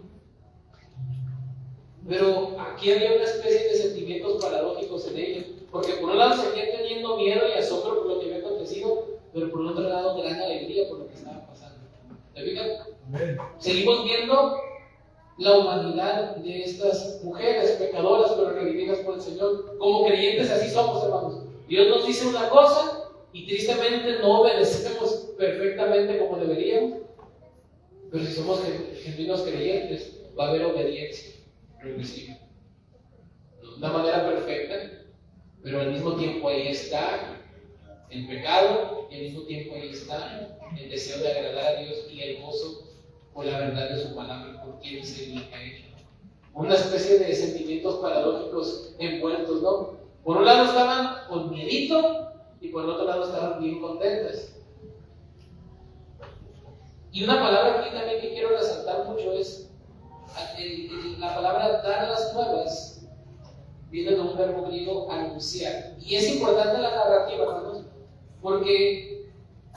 Pero aquí había una especie de sentimientos paradójicos en ellos, porque por un lado seguían teniendo miedo y asombro por lo que había acontecido, pero por otro lado gran alegría por lo que estaba pasando. ¿Te fijas? Seguimos viendo la humanidad de estas mujeres pecadoras, pero redimidas por el Señor. Como creyentes así somos, hermanos. Dios nos dice una cosa y tristemente no obedecemos perfectamente como deberíamos. Pero si somos genuinos creyentes, va a haber obediencia progresiva. No de una manera perfecta, pero al mismo tiempo ahí está el pecado y al mismo tiempo ahí está el deseo de agradar a Dios y el gozo por la verdad de su palabra, por quién es Él y lo que ha hecho. Una especie de sentimientos paradójicos envueltos, ¿no? Por un lado estaban con miedito y por el otro lado estaban bien contentas. Y una palabra aquí también que quiero resaltar mucho es la palabra dar las nuevas. Viene de un verbo griego anunciar. Y es importante la narrativa, hermanos, porque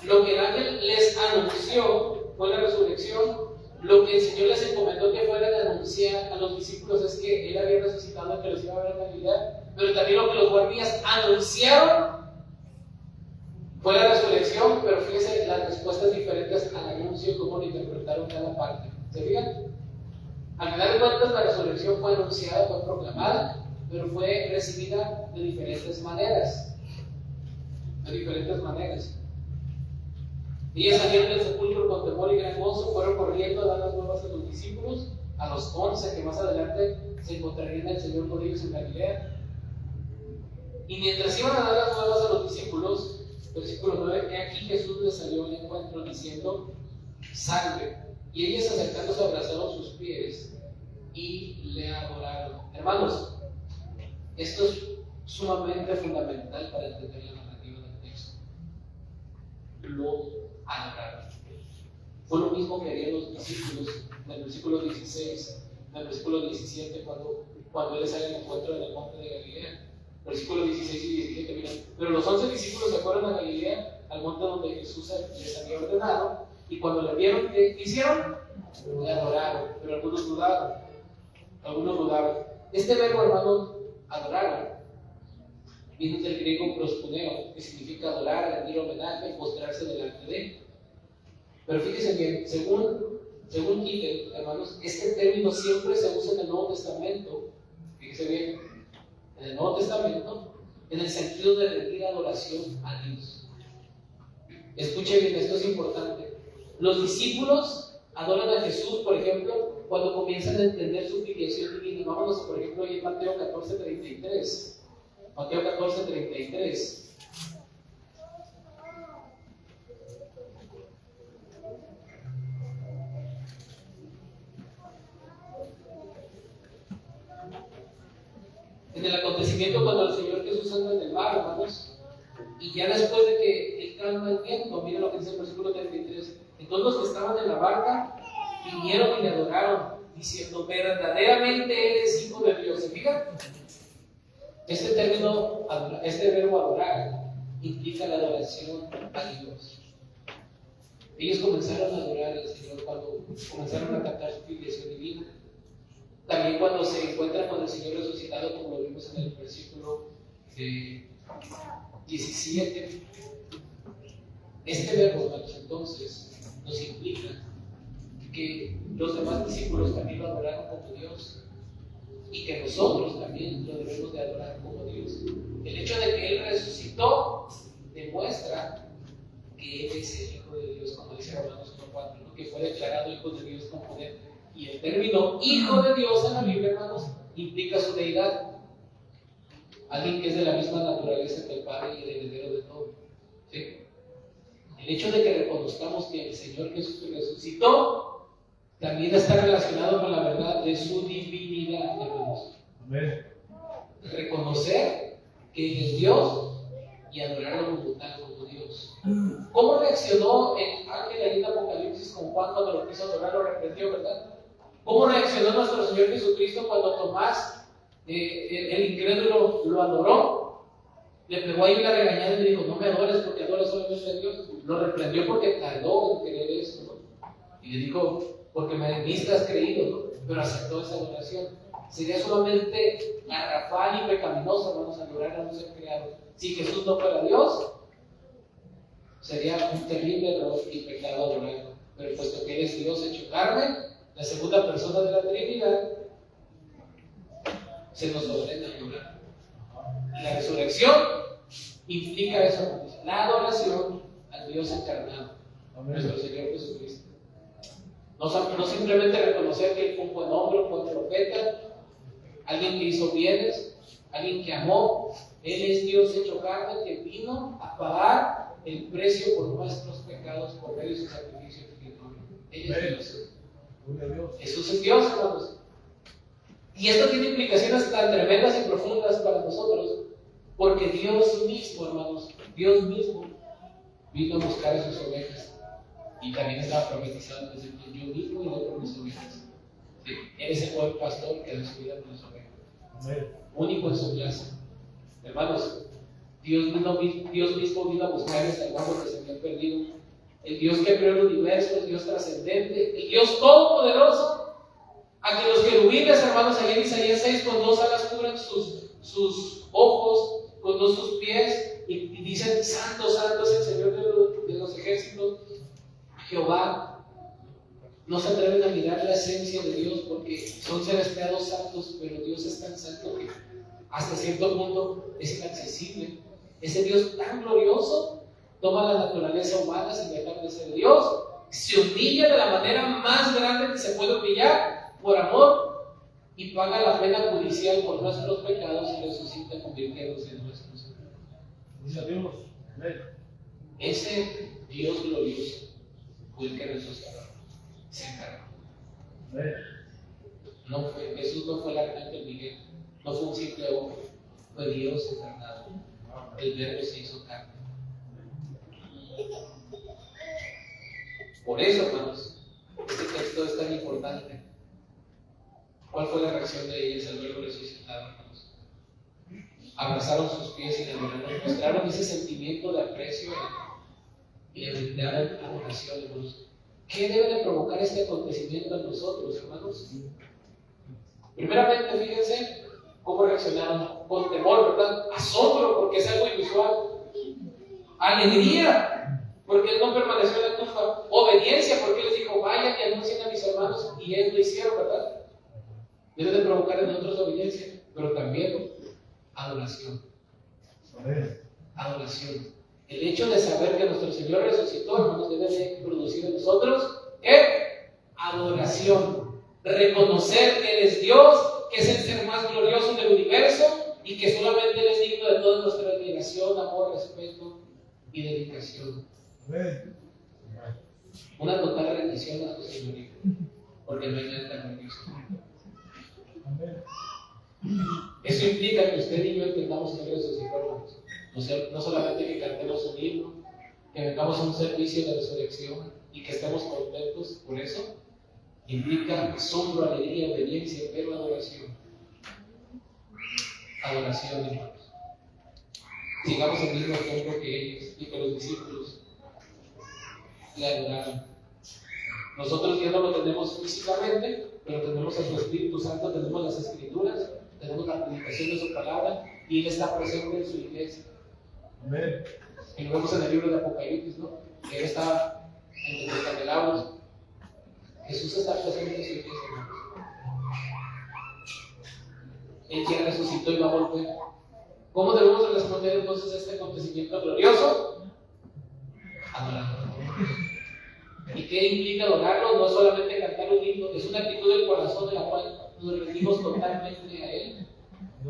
lo que el ángel les anunció fue la resurrección. Lo que el Señor les encomendó que fueran a anunciar a los discípulos es que Él había resucitado y que los iba a ver en Galilea. Pero también lo que los guardias anunciaron fue la resurrección, pero fíjense las respuestas diferentes al anuncio, cómo lo interpretaron cada parte. ¿Se fijan? Al final de cuentas, la resurrección fue anunciada, fue proclamada, pero fue recibida de diferentes maneras. De diferentes maneras. Ellos salieron del sepulcro con temor y gran gozo, fueron corriendo a dar las nuevas a los discípulos, a los 11 que más adelante se encontrarían el Señor con ellos en Galilea. Y mientras iban a dar las nuevas a los discípulos, versículo 9, he aquí Jesús les salió al encuentro diciendo, salve. Y ellos acercándose abrazaron sus pies y le adoraron. Hermanos, esto es sumamente fundamental para entender la narrativa del texto. Lo adoraron. Fue lo mismo que harían los discípulos en el versículo 16, en el versículo 17, cuando él sale al encuentro en el monte de Galilea. Versículos 16 y 17, miren. Pero los 11 discípulos se fueron a Galilea, al monte donde Jesús les había ordenado, y cuando le vieron, ¿qué hicieron? Le adoraron, pero algunos dudaban. Este verbo, hermano, adoraron, viene del griego proskuneo, que significa adorar, rendir homenaje y postrarse delante de él. Pero fíjense bien, según Kittel, hermanos, este término siempre se usa en el Nuevo Testamento. Fíjense bien, en el Nuevo Testamento, en el sentido de rendir adoración a Dios. Escuche bien, esto es importante. Los discípulos adoran a Jesús, por ejemplo, cuando comienzan a entender su filiación divina. Vámonos, por ejemplo, hoy en Mateo 14:33. Mateo 14:33. En el acontecimiento cuando el Señor Jesús anda en el mar, hermanos, y ya después de que Él calma el viento, miren lo que dice el versículo 33. Entonces los que estaban en la barca vinieron y le adoraron, diciendo, verdaderamente eres hijo de Dios. ¿Se fijan? Este verbo adorar implica la adoración a Dios. Ellos comenzaron a adorar al Señor cuando comenzaron a cantar su filiación divina. También cuando se encuentran con el Señor resucitado, como lo vimos en el versículo 17. Este verbo, hermanos, entonces nos implica que los demás discípulos también lo adoraron como Dios y que nosotros también lo debemos de adorar como Dios. El hecho de que Él resucitó demuestra que Él es el Hijo de Dios, como dice Romanos 1:4, ¿no? Que fue declarado Hijo de Dios con poder. Y el término Hijo de Dios en la Biblia, hermanos, implica su deidad. Alguien que es de la misma naturaleza que el Padre y el heredero de todo. ¿Sí? El hecho de que reconozcamos que el Señor Jesús resucitó también está relacionado con la verdad de su divinidad, hermanos. Amén. Reconocer que Él es Dios y adorarlo como tal, como Dios. ¿Cómo reaccionó el ángel ahí en Apocalipsis con Juan cuando lo quiso adorar? Lo reprendió, ¿verdad? ¿Cómo reaccionó nuestro Señor Jesucristo cuando Tomás, el incrédulo, lo adoró? Le pegó ahí una regañada y le dijo, no me adores porque adoras solamente a Dios. Lo reprendió porque tardó en querer eso, ¿no? Y le dijo, porque me has creído, ¿no? Pero aceptó esa adoración. Sería sumamente garrafal y pecaminoso, hermanos, adorar a un ser creado. Si Jesús no fuera Dios, sería un terrible error y pecado adorarlo. Pero puesto que Él es Dios hecho carne, la segunda persona de la Trinidad, se nos ordena adorar. La resurrección implica eso, hermanos, la adoración al Dios encarnado, nuestro Señor Jesucristo. No simplemente reconocer que Él fue un buen hombre, un buen profeta, alguien que hizo bienes, alguien que amó, Él es Dios hecho carne que vino a pagar el precio por nuestros pecados por medio de su sacrificio expiatorio. Él es Dios. Jesús es Dios, hermanos. Y esto tiene implicaciones tan tremendas y profundas para nosotros, porque Dios mismo, hermanos, Dios mismo vino a buscar a sus ovejas. Y también estaba profetizado desde que yo mismo iré por mis ovejas. Sí, Él es el buen pastor que da su vida por las ovejas. Amén. Único en su clase. Hermanos, Dios mismo vino a buscar esta alma que se había perdido. El Dios que creó el universo, el Dios trascendente, el Dios todopoderoso, a que los querubines, hermanos, allá en Isaías 6, con dos alas cubren sus ojos, con dos sus pies, y dicen: Santo, santo es el Señor de los ejércitos, Jehová. No se atreven a mirar la esencia de Dios porque son seres creados santos, pero Dios es tan santo que hasta cierto punto es inaccesible. Ese Dios tan glorioso toma la naturaleza humana sin dejar de ser Dios, se humilla de la manera más grande que se puede humillar por amor y paga la pena judicial por nuestros pecados y resucita convirtiéndose en nuestros. Ese Dios glorioso fue el que resucitó. Se encargó. Jesús no fue el arcángel Miguel, no fue un simple hombre, fue Dios encarnado. El Verbo se hizo carne. Por eso, hermanos, este texto es tan importante. ¿Cuál fue la reacción de ellos al verlo resucitado, hermanos? Abrazaron sus pies y le mostraron ese sentimiento de aprecio y le brindaron adoración, hermanos. ¿Qué debe de provocar este acontecimiento en nosotros, hermanos? Primeramente, fíjense cómo reaccionaron: con temor, ¿verdad? Asombro, porque es algo inusual. Alegría, porque él no permaneció en la tumba. Obediencia, porque él les dijo: vayan y anuncien a mis hermanos, y ellos lo hicieron, ¿verdad? Debe de provocar en nosotros obediencia, pero también adoración. Adoración. El hecho de saber que nuestro Señor resucitó, hermanos, debe de producir en nosotros adoración. Reconocer que Él es Dios, que es el ser más glorioso del universo y que solamente Él es digno de toda nuestra admiración, amor, respeto y dedicación. Una total rendición a su Señoría, porque no hay nada tan glorioso. Eso implica que usted y yo entendamos que Él resucitó, hermanos. No solamente que cantemos un himno, que vengamos a un servicio de resurrección y que estemos contentos por eso, implica asombro, alegría, obediencia, pero adoración. Adoración, hermanos. Sigamos el mismo ejemplo que ellos y que los discípulos le adoraron. Nosotros ya no lo tenemos físicamente, pero tenemos a su Espíritu Santo, tenemos las Escrituras, tenemos la predicación de su palabra y Él está presente en su iglesia. Amén. Y lo vemos en el libro de Apocalipsis, ¿no? Que Él está entre los candelabros. Jesús está presente en su iglesia, hermanos. Él ya resucitó y va a volver. ¿Cómo debemos responder entonces a este acontecimiento glorioso? Adorando. ¿Y qué implica adorarlo? No solamente cantar un himno, es una actitud del corazón en la cual nos rendimos totalmente a Él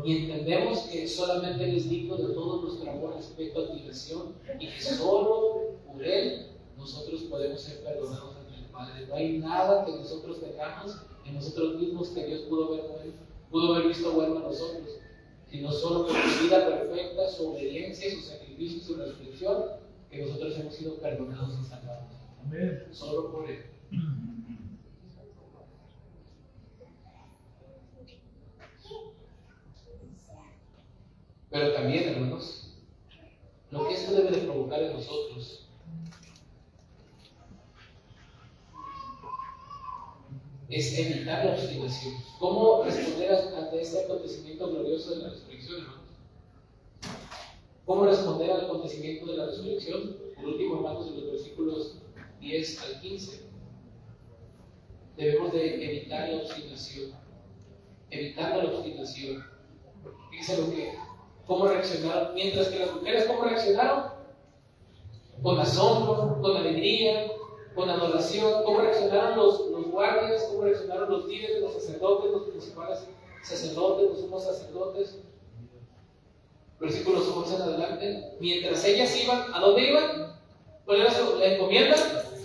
y entendemos que solamente Él es digno de todo nuestro amor, respeto, admiración y que solo por Él nosotros podemos ser perdonados ante el Padre. No hay nada que nosotros tengamos en nosotros mismos que Dios pudo haber visto bueno en nosotros, sino solo por su vida perfecta, su obediencia, su sacrificio y su resurrección, que nosotros hemos sido perdonados y salvados. Amén. Solo por Él. Pero también, hermanos, lo que esto debe de provocar en nosotros es evitar la obstinación. ¿Cómo responder ante este acontecimiento glorioso de la resurrección, hermanos? ¿Cómo responder al acontecimiento de la resurrección? Por último, hermanos, en los versículos 10 al 15, debemos de evitar la obstinación. Evitando la obstinación. Fíjense cómo reaccionaron. Mientras que las mujeres, ¿cómo reaccionaron? Con asombro, con alegría, con adoración. ¿Cómo reaccionaron los guardias? ¿Cómo reaccionaron los líderes, los sacerdotes, los principales sacerdotes, los sumos sacerdotes? Versículos 11 en adelante. Mientras ellas iban, ¿a dónde iban? ¿Cuál era la encomienda?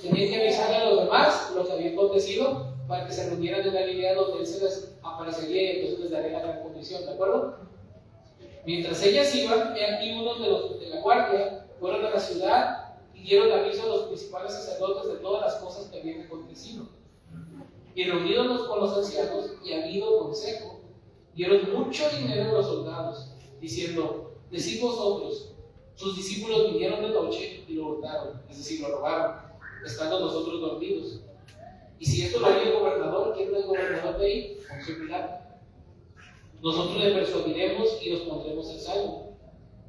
Tenían que avisarle a los demás lo que había acontecido para que se reunieran en Galilea, donde él se les aparecería y entonces les daría la gran comisión, ¿de acuerdo? Mientras ellas iban, aquí unos de la guardia fueron a la ciudad y dieron aviso a los principales sacerdotes de todas las cosas que habían acontecido. Y reunidos con los ancianos y habido consejo, dieron mucho dinero a los soldados, diciendo: decid vosotros, sus discípulos vinieron de noche y lo hurtaron, es decir, lo robaron, estando nosotros dormidos. Y si esto lo haría el gobernador, ¿quién era el gobernador de ahí? Poncio Pilato. Nosotros le persuadiremos y los pondremos en salvo.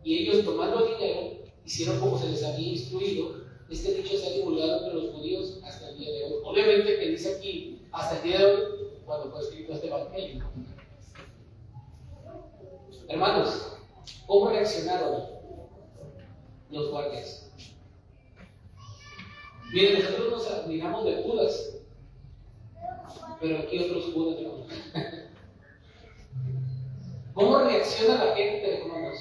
Y ellos, tomando el dinero, hicieron como se les había instruido. Este dicho se ha divulgado entre los judíos hasta el día de hoy. Obviamente que dice aquí, hasta el día de hoy, cuando fue escrito este evangelio. Hermanos, ¿cómo reaccionaron los guardias? Miren, nosotros nos admiramos de Judas, pero aquí otros Judas, hermanos. ¿Cómo reacciona la gente, hermanos?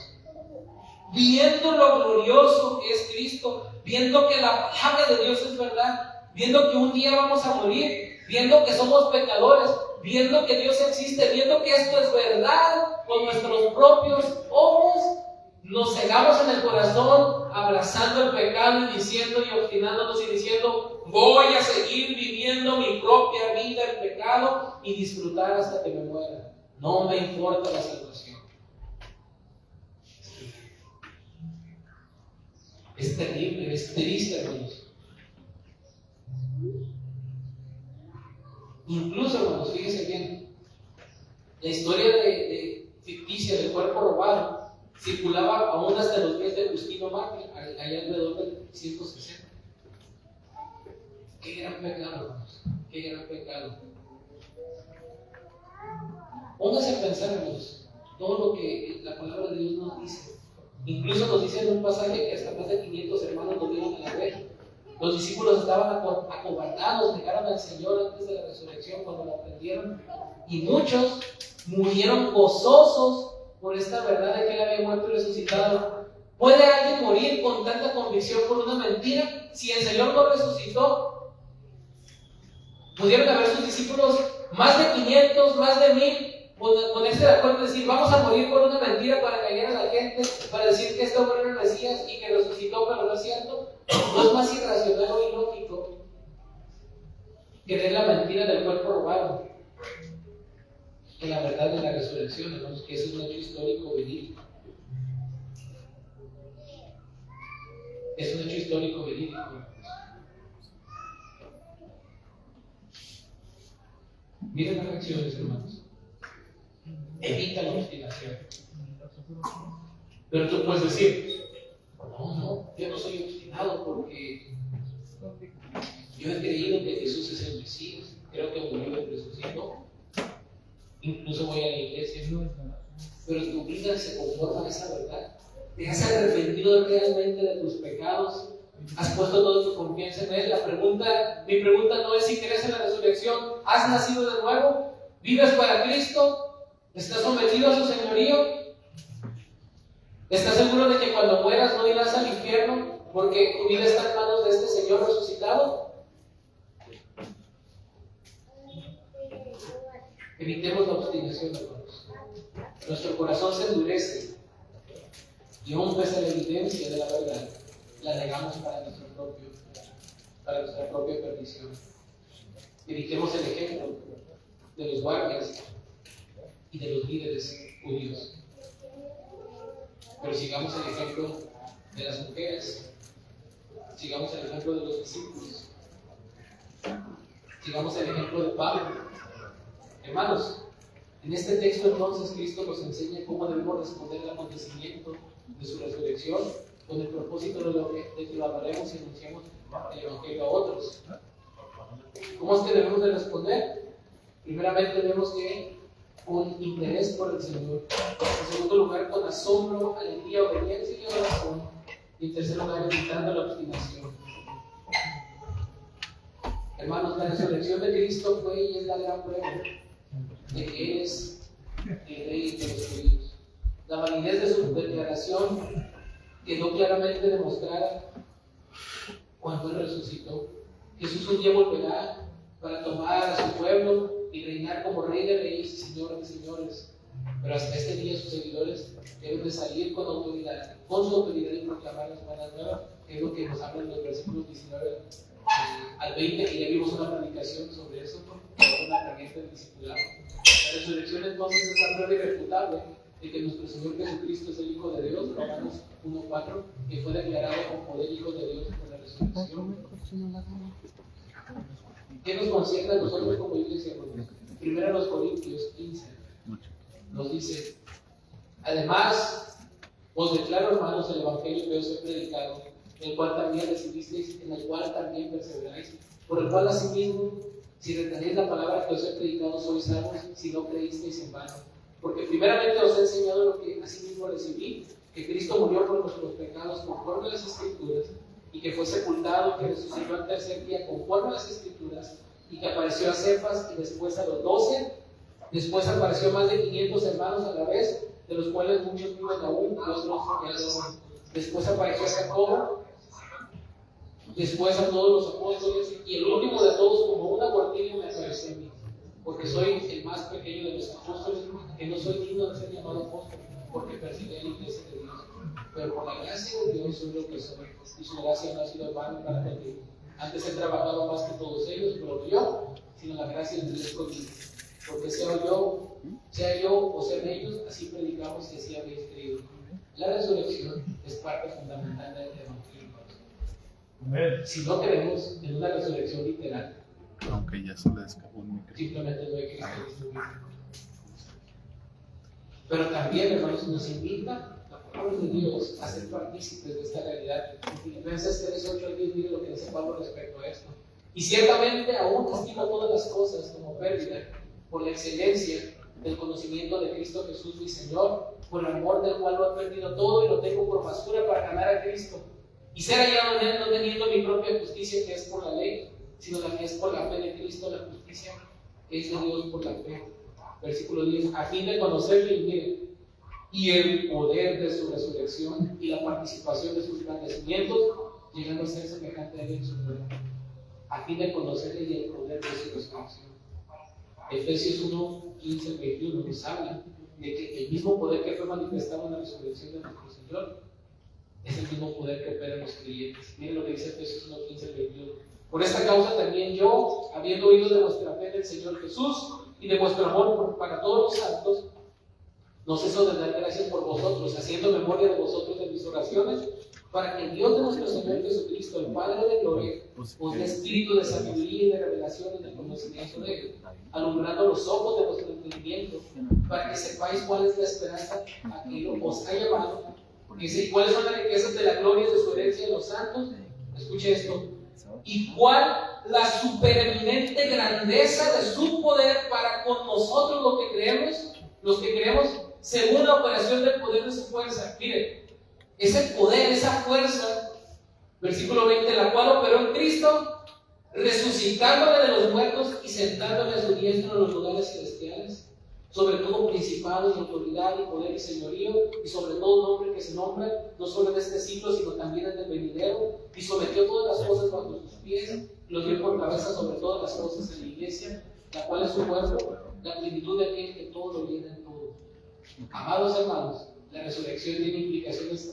Viendo lo glorioso que es Cristo, viendo que la palabra de Dios es verdad, viendo que un día vamos a morir, viendo que somos pecadores, viendo que Dios existe, viendo que esto es verdad, con nuestros propios ojos, nos cegamos en el corazón, abrazando el pecado y diciendo y obstinándonos y diciendo: voy a seguir viviendo mi propia vida en pecado y disfrutar hasta que me muera. No me importa la salvación. Es terrible, es triste, hermanos. Incluso, hermanos, fíjense bien, la historia ficticia del cuerpo robado circulaba aún hasta los días de Justino Mártir, allá alrededor del 160. Qué gran pecado, hermanos, qué gran pecado. Póngase a pensar, hermanos, todo lo que la palabra de Dios nos dice. Incluso nos dice en un pasaje que hasta más de 500 hermanos lo vieron a la vez. Los discípulos estaban acobardados, negaron al Señor antes de la resurrección cuando lo aprendieron. Y muchos murieron gozosos por esta verdad de que Él había muerto y resucitado. ¿Puede alguien morir con tanta convicción por una mentira? Si el Señor no resucitó, pudieron haber sus discípulos, más de 500, más de 1000, ponerse de acuerdo y decir: vamos a morir por una mentira para engañar a la gente, para decir que este hombre era el Mesías y que resucitó, pero no es cierto. No es más irracional o ilógico creer la mentira del cuerpo robado que la verdad de la resurrección, hermanos, que es un hecho histórico verídico. Es un hecho histórico verídico, hermanos. Miren las reacciones, hermanos. Evita la obstinación. Pero tú puedes decir: no, yo no soy obstinado porque yo he creído que Jesús es el Mesías, creo que murió y resucitó, incluso voy a la iglesia, pero tu vida se conforma a esa verdad. ¿Te has arrepentido realmente de tus pecados? ¿Has puesto toda tu confianza en Él? Mi pregunta no es si crees en la resurrección. ¿Has nacido de nuevo? ¿Vives para Cristo? ¿Estás sometido a su señorío? ¿Estás seguro de que cuando mueras no irás al infierno porque tu vida está en manos de este Señor resucitado? Evitemos la obstinación, hermanos. Nuestro corazón se endurece y aún pese a la evidencia de la verdad, la negamos para nuestra propia perdición. Evitemos el ejemplo de los guardias y de los líderes judíos. Pero sigamos el ejemplo de las mujeres, sigamos el ejemplo de los discípulos, sigamos el ejemplo de Pablo. Hermanos, en este texto entonces Cristo nos enseña cómo debemos responder al acontecimiento de su resurrección con el propósito de que lo hablaremos y anunciemos el Evangelio a otros. ¿Cómo es que debemos de responder? Primeramente vemos que con interés por el Señor. En segundo lugar, con asombro, alegría, obediencia y oración. Y en tercer lugar, evitando la obstinación. Hermanos, la resurrección de Cristo fue y es la gran prueba de que Él es el Rey de los judíos. La validez de su declaración revelación quedó claramente demostrada cuando Él resucitó. Jesús un día volverá para tomar a su pueblo y reinar como Rey de Reyes y Señor de Señores. Pero hasta este día sus seguidores deben de salir con su autoridad y proclamar las buenas nuevas, que es lo que nos hablan los versículos 19 al 20, que ya vimos una predicación sobre eso, una herramienta del discipulado. La resurrección entonces es la prueba irrefutable de que nuestro Señor Jesucristo es el Hijo de Dios, Romanos 1:4, que fue declarado como poder Hijo de Dios por la resurrección. ¿Qué nos concierne a nosotros como iglesia? Primero a los Corintios 15 nos dice: además, os declaro, hermanos, el evangelio que os he predicado, el cual también recibisteis, en el cual también perseveráis, por el cual asimismo, si retenéis la palabra que os he predicado, sois salvos, si no creísteis en vano. Porque primeramente os he enseñado lo que asimismo recibí, que Cristo murió por nuestros pecados conforme a las Escrituras, y que fue sepultado, que resucitó al tercer día conforme a las Escrituras, y que apareció a Cefas y después a los 12. Después apareció a más de 500 hermanos a la vez, de los cuales muchos viven aún y otros ya no. Después apareció a Jacobo, después a todos los apóstoles, y el último de todos, como una guardia, me apareció a mí, porque soy el más pequeño de los apóstoles, que no soy digno de ser llamado apóstol, porque perseguí a la iglesia de Dios. Pero por la gracia de Dios soy lo que soy, y su gracia no ha sido vana para conmigo. Antes he trabajado más que todos ellos, pero no yo, sino la gracia de Dios conmigo. Porque sea yo o sean ellos, así predicamos y así habéis creído. La resurrección es parte fundamental del evangelio. Si no creemos en una resurrección literal, aunque ya se le escapó un micro, simplemente no hay cristianismo bíblico. Pero también, hermanos, nos invita la palabra de Dios a ser partícipes de esta realidad. En Filipenses 3:8 al 10, mire lo que dice Pablo respecto a esto. Y ciertamente aún estimo todas las cosas como pérdida, por la excelencia del conocimiento de Cristo Jesús mi Señor, por el amor del cual lo he perdido todo y lo tengo por basura para ganar a Cristo, y ser hallado en Él, no teniendo mi propia justicia que es por la ley, sino la que es por la fe de Cristo, la justicia que es de Dios por la fe. Versículo 10, a fin de conocerle y el poder de su resurrección y la participación de sus padecimientos, llegando a ser semejante a Él en su muerte, a fin de conocerle y el poder de su resurrección. Efesios 1:15-21 nos habla de que el mismo poder que fue manifestado en la resurrección de nuestro Señor es el mismo poder que opera en los creyentes. Miren lo que dice Efesios 1:15-21. Por esta causa también yo, habiendo oído de vuestra fe en el Señor Jesús y de vuestro amor para todos los santos, no ceso de dar gracias por vosotros, haciendo memoria de vosotros en mis oraciones, para que el Dios de nuestro Señor Jesucristo, el Padre de gloria, os dé espíritu de sabiduría y de revelación en el conocimiento de Él, alumbrando los ojos de vuestro entendimiento, para que sepáis cuál es la esperanza a que os ha llamado, y cuáles son las riquezas de la gloria de su herencia en los santos. Escuche esto. Y cuál la supereminente grandeza de su poder para con nosotros los que creemos, según la operación del poder de su fuerza. Mire, ese poder, esa fuerza, versículo 20, la cual operó en Cristo, resucitándole de los muertos y sentándole a su diestra en los lugares celestiales, sobre todo principado y autoridad y poder y señorío, y sobre todo nombre que se nombra, no solo en este siglo, sino también en el venidero, y sometió todas las cosas bajo sus pies, los dio por cabeza sobre todas las cosas en la iglesia, la cual es su cuerpo, la plenitud de aquel que todo lo llena en todo. Amados hermanos, la resurrección tiene implicaciones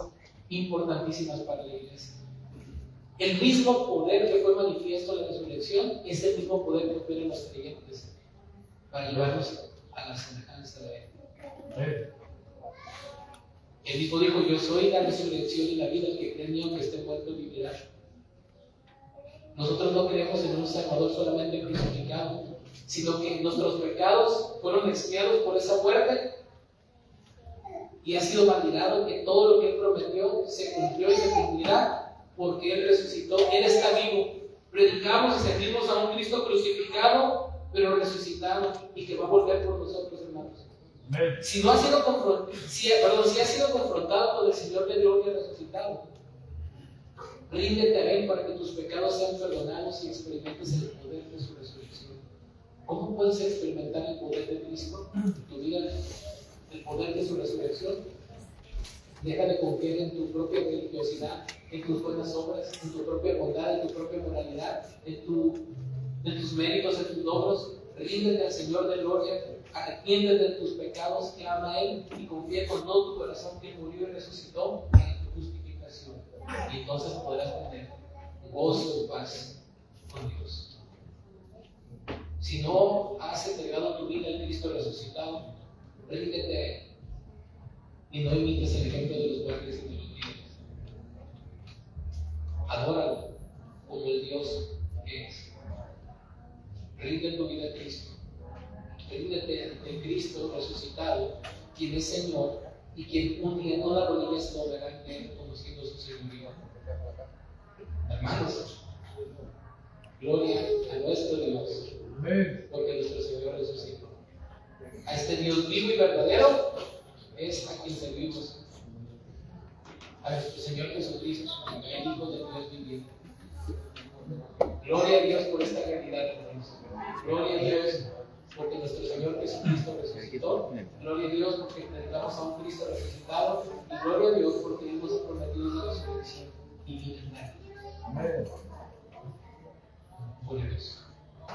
importantísimas para la iglesia. El mismo poder que fue manifiesto en la resurrección es el mismo poder que opera en los creyentes para llevarnos a la semejanza de Él. Él mismo dijo: yo soy la resurrección y la vida, el que cree en mí aunque esté muerto vivirá. Nosotros no creemos en un Salvador solamente crucificado, sino que nuestros pecados fueron expiados por esa muerte y ha sido validado que todo lo que Él prometió se cumplió y se cumplirá, porque Él resucitó. Él está vivo. Predicamos y servimos a un Cristo crucificado, pero resucitado, y que va a volver por nosotros, hermanos. Si ha sido confrontado con el Señor de gloria resucitado, ríndete a Él para que tus pecados sean perdonados y experimentes el poder de su resurrección. ¿Cómo puedes experimentar el poder de Cristo en tu vida, el poder de su resurrección? Deja de confiar en tu propia religiosidad, en tus buenas obras, en tu propia bondad, en tu propia moralidad, en tus méritos, en tus logros. Ríndete al Señor de gloria, arrepiéntete de tus pecados, clama a Él y confía con todo tu corazón que Él murió y resucitó para tu justificación. Y entonces podrás tener gozo y paz con Dios. Si no has entregado tu vida al Cristo resucitado, ríndete a Él y no imites el ejemplo de los guardias y de los líderes. Adóralo como el Dios que es. Rinde tu vida a Cristo. Ríndete ante Cristo resucitado, quien es Señor y quien un día toda rodilla se doblará ante Él conociendo su señorío. Hermanos, gloria a nuestro Dios, porque nuestro Señor resucitó. A este Dios vivo y verdadero es a quien servimos. A nuestro Señor Jesucristo, el Hijo de Dios viviente. Gloria a Dios por esta realidad, hermanos. Gloria a Dios porque nuestro Señor Jesucristo resucitó. Gloria a Dios porque predicamos a un Cristo resucitado. Y gloria a Dios porque Él nos ha prometido